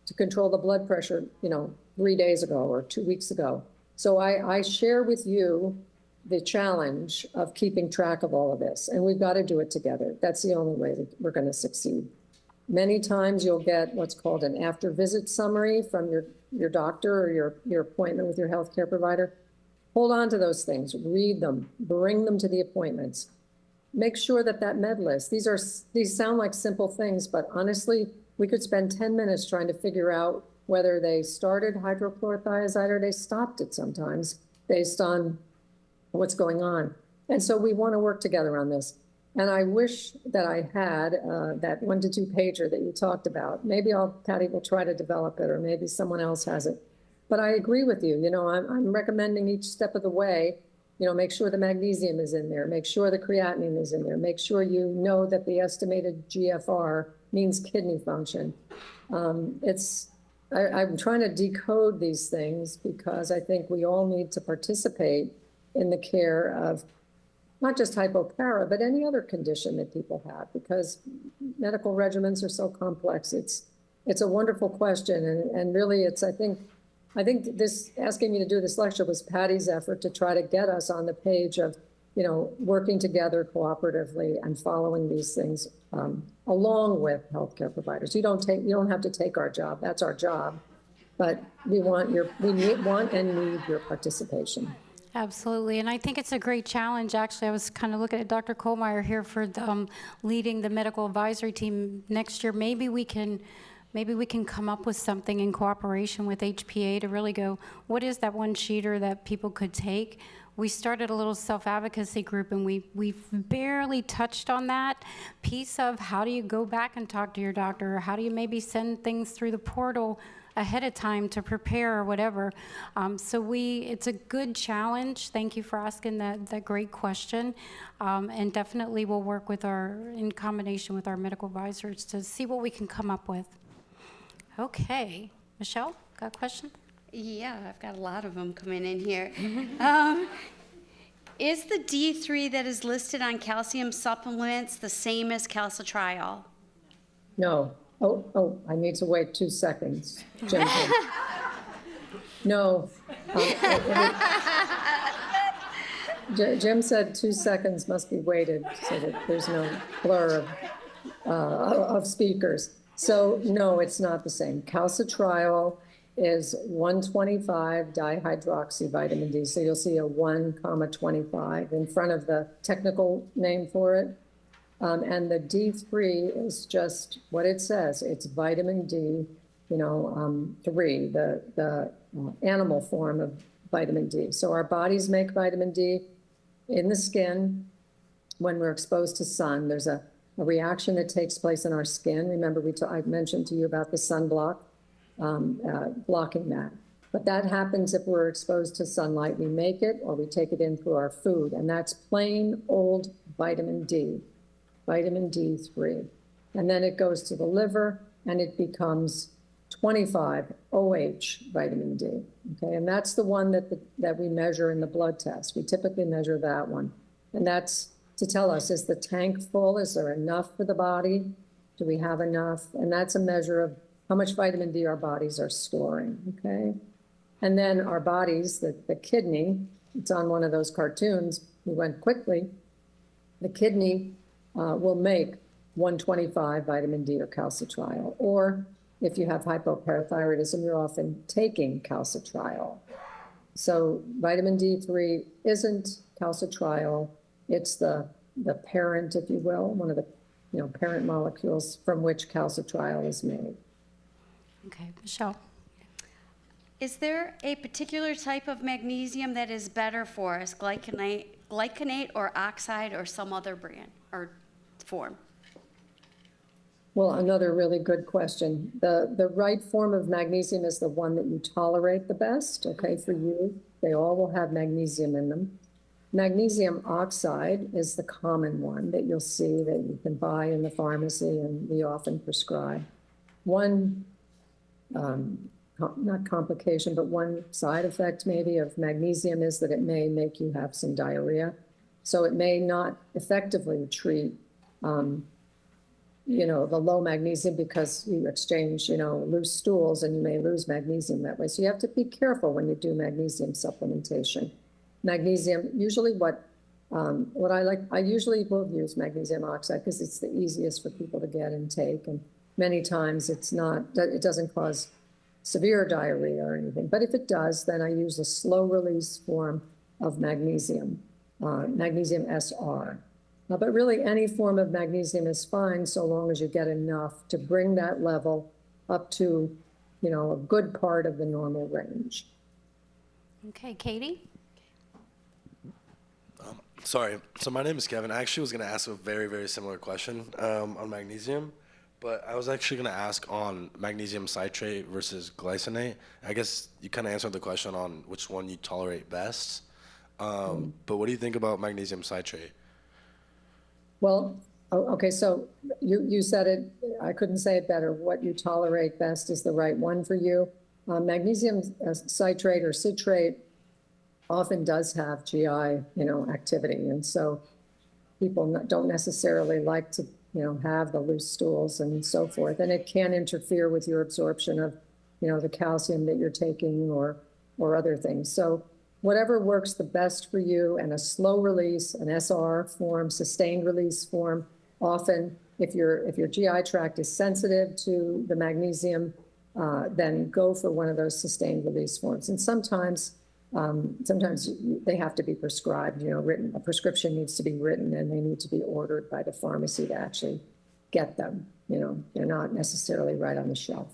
to control the blood pressure, 3 days ago or 2 weeks ago. So I share with you the challenge of keeping track of all of this, and we've got to do it together. That's the only way that we're going to succeed. Many times you'll get what's called an after-visit summary from your doctor or your appointment with your healthcare provider. Hold on to those things, read them, bring them to the appointments. Make sure that med list, these sound like simple things, but honestly, we could spend 10 minutes trying to figure out whether they started hydrochlorothiazide or they stopped it sometimes based on what's going on. And so we want to work together on this. And I wish that I had that 1 to 2 pager that you talked about. Maybe Patty will try to develop it, or maybe someone else has it. But I agree with you. I'm recommending each step of the way, make sure the magnesium is in there, make sure the creatinine is in there, make sure you know that the estimated GFR means kidney function. I'm trying to decode these things because I think we all need to participate in the care of not just hypopara, but any other condition that people have, because medical regimens are so complex. It's a wonderful question, and really I think this, asking me to do this lecture, was Patty's effort to try to get us on the page of, working together cooperatively and following these things along with healthcare providers. You don't have to take our job. That's our job, but we want and need your participation. Absolutely, and I think it's a great challenge. Actually, I was kind of looking at Dr. Kohlmeyer here for leading the medical advisory team next year. Maybe we can come up with something in cooperation with HPA to really go, what is that one sheeter that people could take? We started a little self-advocacy group, and we've barely touched on that piece of how do you go back and talk to your doctor, or how do you maybe send things through the portal ahead of time to prepare or whatever. It's a good challenge. Thank you for asking that great question. And definitely we'll work in combination with our medical advisors to see what we can come up with. Okay, Michelle, got a question? Yeah, I've got a lot of them coming in here. Is the D3 that is listed on calcium supplements the same as calcitriol? No. Oh, I need to wait 2 seconds. Jim. No. Jim said 2 seconds must be waited so that there's no blur of speakers. So no, it's not the same. Calcitriol is 125 dihydroxy vitamin D. So you'll see a 1,25 in front of the technical name for it. And the D3 is just what it says. It's vitamin D, 3, the animal form of vitamin D. So our bodies make vitamin D in the skin when we're exposed to sun. There's a reaction that takes place in our skin. Remember, I mentioned to you about the sunblock blocking that. But that happens if we're exposed to sunlight. We make it or we take it in through our food, and that's plain old vitamin D, vitamin D3. And then it goes to the liver and it becomes 25 OH vitamin D, okay? And that's the one that we measure in the blood test. We typically measure that one. And that's to tell us, is the tank full? Is there enough for the body? Do we have enough? And that's a measure of how much vitamin D our bodies are storing, okay? And then our bodies, the kidney, it's on one of those cartoons, we went quickly, the kidney will make 125 vitamin D or calcitriol. Or if you have hypoparathyroidism, you're often taking calcitriol. So vitamin D3 isn't calcitriol. It's the parent, if you will, one of the parent molecules from which calcitriol is made. Okay, Michelle. Is there a particular type of magnesium that is better for us, glycinate or oxide or some other brand or form? Well, another really good question. The right form of magnesium is the one that you tolerate the best, okay, for you. They all will have magnesium in them. Magnesium oxide is the common one that you'll see that you can buy in the pharmacy and we often prescribe. One, not complication, but one side effect maybe of magnesium is that it may make you have some diarrhea. So it may not effectively treat the low magnesium because you exchange, loose stools and you may lose magnesium that way. So you have to be careful when you do magnesium supplementation. Magnesium, usually I usually will use magnesium oxide because it's the easiest for people to get and take. And many times it doesn't cause severe diarrhea or anything. But if it does, then I use a slow release form of magnesium, magnesium SR. But really any form of magnesium is fine so long as you get enough to bring that level up to, a good part of the normal range. Okay, Katie? Sorry. So my name is Kevin. I actually was going to ask a very, very similar question on magnesium, but I was actually going to ask on magnesium citrate versus glycinate. I guess you kind of answered the question on which one you tolerate best. But what do you think about magnesium citrate? Well, okay, so you said it, I couldn't say it better. What you tolerate best is the right one for you. Magnesium citrate or citrate often does have GI, activity. And so people don't necessarily like to, have the loose stools and so forth. And it can interfere with your absorption of, the calcium that you're taking or other things. So whatever works the best for you, and a slow release, an SR form, sustained release form. Often, if your GI tract is sensitive to the magnesium, then go for one of those sustained release forms. And sometimes they have to be prescribed, written. A prescription needs to be written and they need to be ordered by the pharmacy to actually get them. They're not necessarily right on the shelf.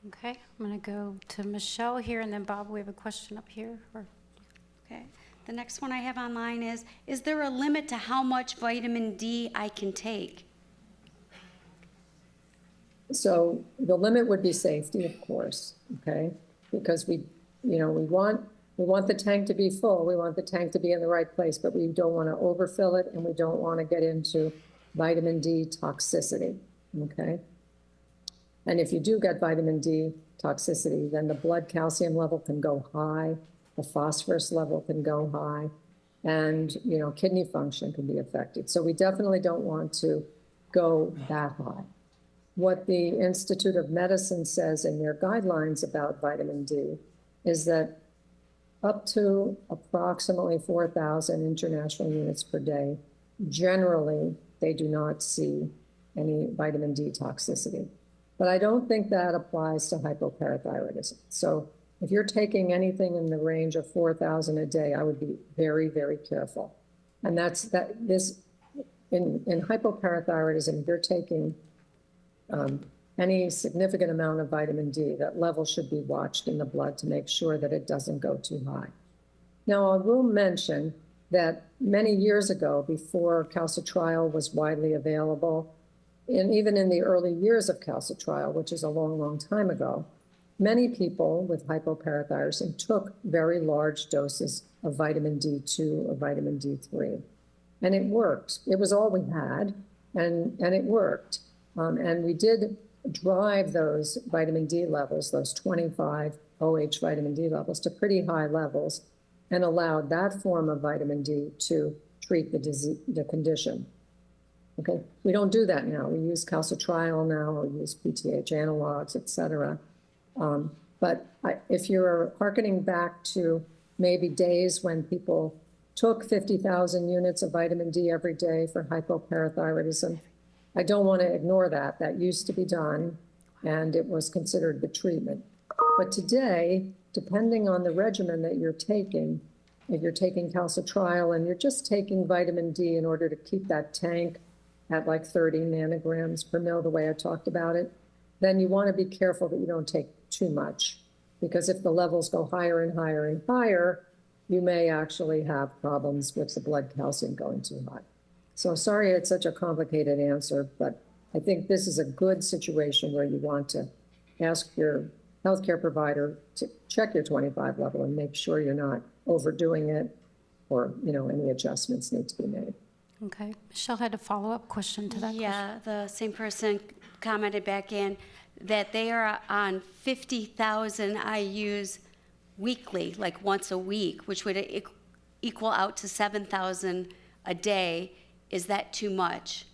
Okay, I'm going to go to Michelle here, and then Bob, we have a question up here. Okay. The next one I have online is there a limit to how much vitamin D I can take? So the limit would be safety, of course, okay? Because we want the tank to be full. We want the tank to be in the right place, but we don't want to overfill it, and we don't want to get into vitamin D toxicity, okay? And if you do get vitamin D toxicity, then the blood calcium level can go high, the phosphorus level can go high, and kidney function can be affected. So we definitely don't want to go that high. What the Institute of Medicine says in their guidelines about vitamin D is that up to approximately 4,000 international units per day, generally, they do not see any vitamin D toxicity. But I don't think that applies to hypoparathyroidism. So if you're taking anything in the range of 4,000 a day, I would be very, very careful. And in hypoparathyroidism, if you're taking any significant amount of vitamin D, that level should be watched in the blood to make sure that it doesn't go too high. Now, I will mention that many years ago, before calcitriol was widely available, and even in the early years of calcitriol, which is a long, long time ago, many people with hypoparathyroidism took very large doses of vitamin D2 or vitamin D3. And it worked. It was all we had, and it worked. And we did drive those vitamin D levels, those 25 OH vitamin D levels, to pretty high levels, and allowed that form of vitamin D to treat the condition. Okay, we don't do that now. We use calcitriol now, we use PTH analogs, et cetera. But if you're hearkening back to maybe days when people took 50,000 units of vitamin D every day for hypoparathyroidism, I don't want to ignore that. That used to be done, and it was considered the treatment. But today, depending on the regimen that you're taking, if you're taking calcitriol and you're just taking vitamin D in order to keep that tank at like 30 nanograms per mil, the way I talked about it, then you want to be careful that you don't take too much. Because if the levels go higher and higher and higher, you may actually have problems with the blood calcium going too high. So sorry it's such a complicated answer, but I think this is a good situation where you want to ask your healthcare provider to check your 25 level and make sure you're not overdoing it, or any adjustments need to be made. Okay. Michelle had a follow-up question to that question. Yeah, the same person commented back in that they are on 50,000 IUs weekly, like once a week, which would equal out to 7,000 a day. Is that too much?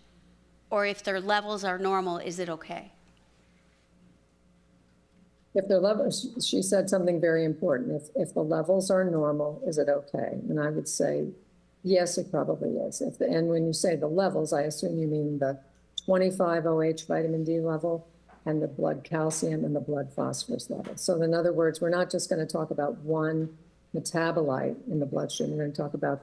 Or if their levels are normal, is it okay? If their levels, she said something very important. If the levels are normal, is it okay? And I would say, yes, it probably is. And when you say the levels, I assume you mean the 25 OH vitamin D level and the blood calcium and the blood phosphorus level. So in other words, we're not just going to talk about one metabolite in the bloodstream. We're going to talk about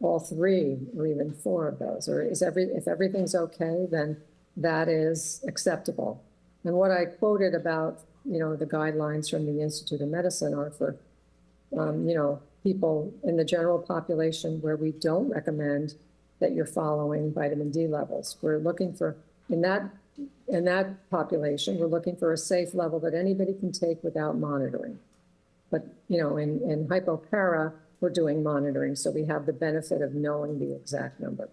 all three or even four of those. Or if everything's okay, then that is acceptable. And what I quoted about the guidelines from the Institute of Medicine are for people in the general population where we don't recommend that you're following vitamin D levels. We're looking for, in that population, we're looking for a safe level that anybody can take without monitoring. But in HypoPARA, we're doing monitoring, so we have the benefit of knowing the exact number.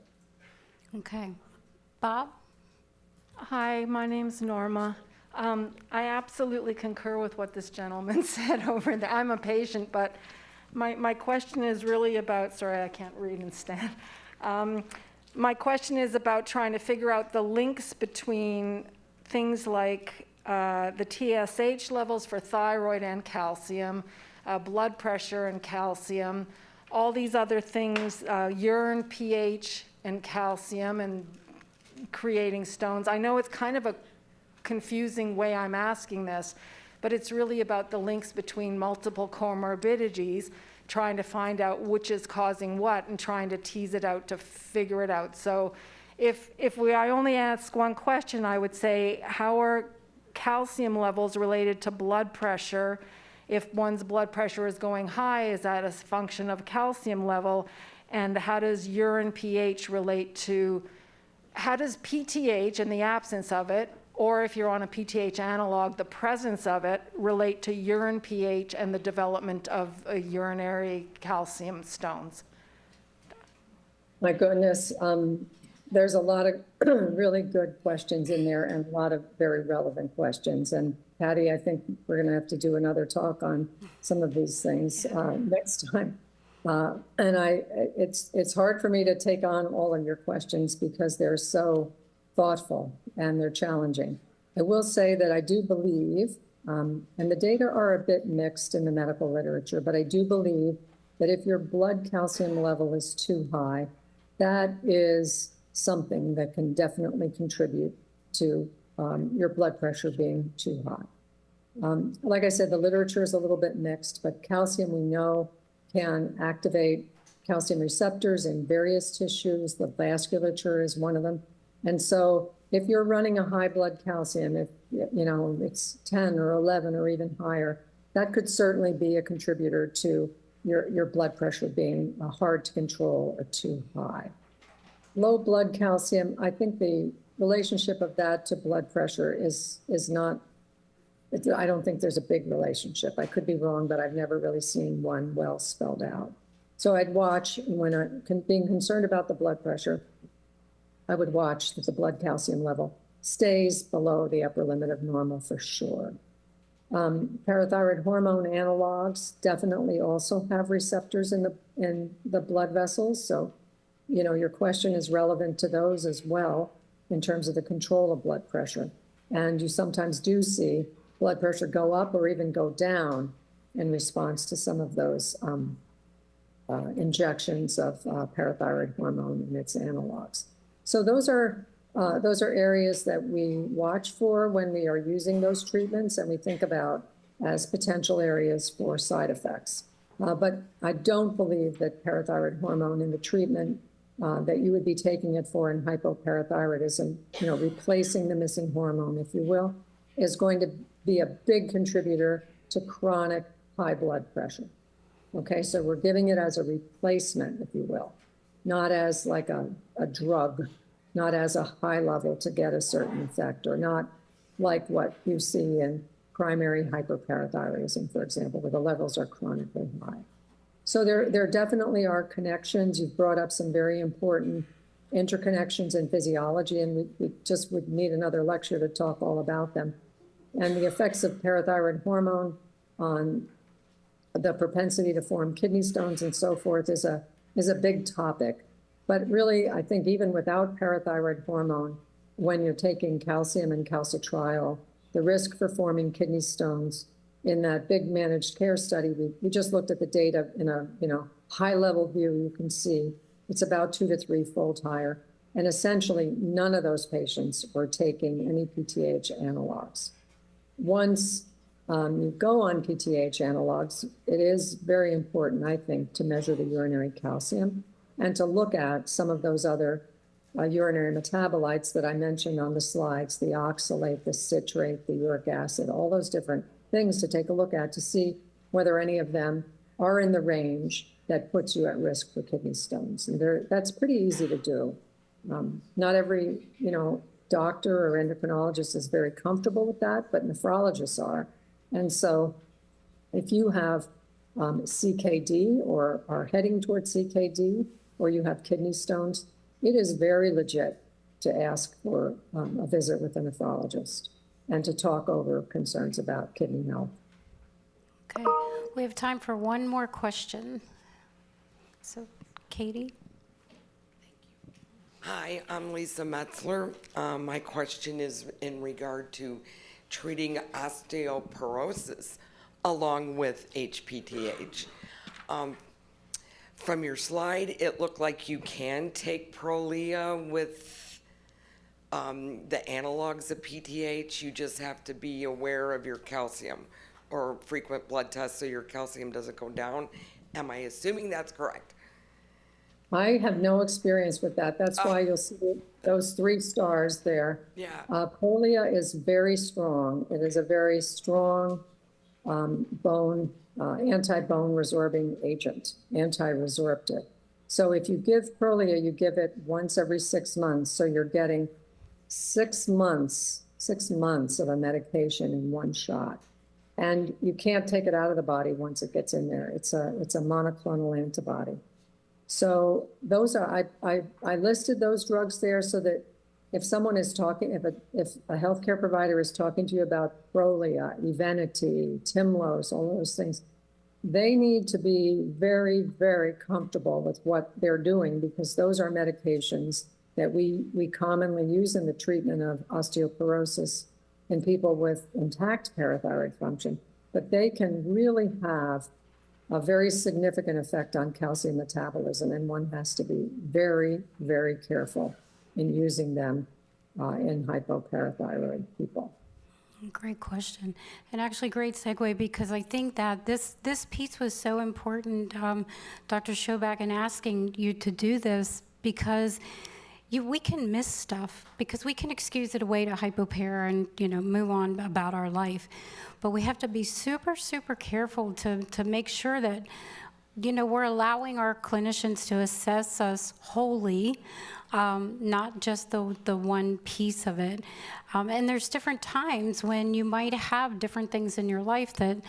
Okay. Bob? Hi, my name's Norma. I absolutely concur with what this gentleman said over there. I'm a patient, but my question is really about, sorry, I can't read and stand. My question is about trying to figure out the links between things like the TSH levels for thyroid and calcium, blood pressure and calcium, all these other things, urine pH and calcium and creating stones. I know it's kind of a confusing way I'm asking this, but it's really about the links between multiple comorbidities, trying to find out which is causing what and trying to tease it out to figure it out. So if I only ask one question, I would say, how are calcium levels related to blood pressure? If one's blood pressure is going high, is that a function of calcium level? And how does urine pH relate to, how does PTH and the absence of it, or if you're on a PTH analog, the presence of it, relate to urine pH and the development of urinary calcium stones? My goodness, there's a lot of really good questions in there and a lot of very relevant questions. And Patty, I think we're going to have to do another talk on some of these things next time. And it's hard for me to take on all of your questions because they're so thoughtful and they're challenging. I will say that I do believe, and the data are a bit mixed in the medical literature, but I do believe that if your blood calcium level is too high, that is something that can definitely contribute to your blood pressure being too high. Like I said, the literature is a little bit mixed, but calcium we know can activate calcium receptors in various tissues. The vasculature is one of them. And so if you're running a high blood calcium, if it's 10 or 11 or even higher, that could certainly be a contributor to your blood pressure being hard to control or too high. Low blood calcium, I think the relationship of that to blood pressure is not, I don't think there's a big relationship. I could be wrong, but I've never really seen one well spelled out. So I'd watch when I'm being concerned about the blood pressure, I would watch that the blood calcium level stays below the upper limit of normal for sure. Parathyroid hormone analogs definitely also have receptors in the blood vessels. So, your question is relevant to those as well in terms of the control of blood pressure. And you sometimes do see blood pressure go up or even go down in response to some of those injections of parathyroid hormone and its analogs. So those are areas that we watch for when we are using those treatments and we think about as potential areas for side effects. But I don't believe that parathyroid hormone in the treatment that you would be taking it for in hypoparathyroidism, replacing the missing hormone, if you will, is going to be a big contributor to chronic high blood pressure. Okay, so we're giving it as a replacement, if you will, not as like a drug, not as a high level to get a certain effect, or not like what you see in primary hyperparathyroidism, for example, where the levels are chronically high. So there definitely are connections. You've brought up some very important interconnections in physiology, and we just would need another lecture to talk all about them. And the effects of parathyroid hormone on the propensity to form kidney stones and so forth is a big topic. But really, I think even without parathyroid hormone, when you're taking calcium and calcitriol, the risk for forming kidney stones in that big managed care study, we just looked at the data in a high level view. You can see it's about 2 to 3-fold higher. And essentially, none of those patients were taking any PTH analogs. Once you go on PTH analogs, it is very important, I think, to measure the urinary calcium and to look at some of those other urinary metabolites that I mentioned on the slides, the oxalate, the citrate, the uric acid, all those different things to take a look at to see whether any of them are in the range that puts you at risk for kidney stones. And that's pretty easy to do. Not every, doctor or endocrinologist is very comfortable with that, but nephrologists are. And so if you have CKD or are heading towards CKD, or you have kidney stones, it is very legit to ask for a visit with a nephrologist and to talk over concerns about kidney health. Okay, we have time for one more question. So, Katie? Hi, I'm Lisa Metzler. My question is in regard to treating osteoporosis along with HPTH. From your slide, it looked like you can take Prolia with the analogs of PTH. You just have to be aware of your calcium or frequent blood tests so your calcium doesn't go down. Am I assuming that's correct? I have no experience with that. That's why you'll see those 3 stars there. Yeah. Prolia is very strong. It is a very strong anti-bone resorbing agent, anti-resorptive. So if you give Prolia, you give it once every 6 months. So you're getting 6 months of a medication in one shot. And you can't take it out of the body once it gets in there. It's a monoclonal antibody. So those are, I listed those drugs there so that if someone is talking, if a healthcare provider is talking to you about Prolia, Evenity, Tymlos, all those things, they need to be very, very comfortable with what they're doing, because those are medications that we commonly use in the treatment of osteoporosis in people with intact parathyroid function, but they can really have a very significant effect on calcium metabolism, and one has to be very, very careful in using them in hypoparathyroid people? Great question, and actually great segue, because I think that this piece was so important, Dr. Shoback, in asking you to do this, because we can miss stuff, because we can excuse it away to hypopara and move on about our life, but we have to be super, super careful to make sure that we're allowing our clinicians to assess us wholly, not just the one piece of it. And there's different times when you might have different things in your life that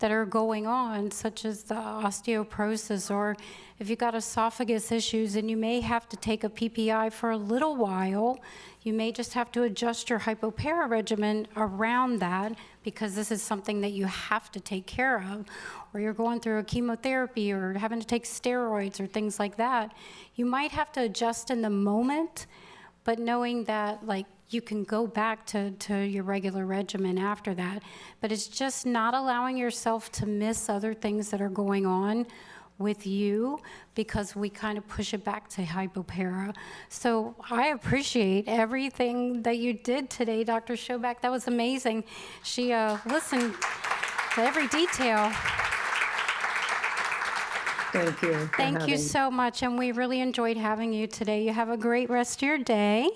are going on, such as the osteoporosis, or if you've got esophagus issues and you may have to take a PPI for a little while, you may just have to adjust your hypopara regimen around that, because this is something that you have to take care of, or you're going through a chemotherapy or having to take steroids or things like that. You might have to adjust in the moment, but knowing that you can go back to your regular regimen after that. But it's just not allowing yourself to miss other things that are going on with you, because we kind of push it back to hypopara. So I appreciate everything that you did today, Dr. Shoback. That was amazing. She listened to every detail. Thank you. for Thank you having- so much, and we really enjoyed having you today. You have a great rest of your day.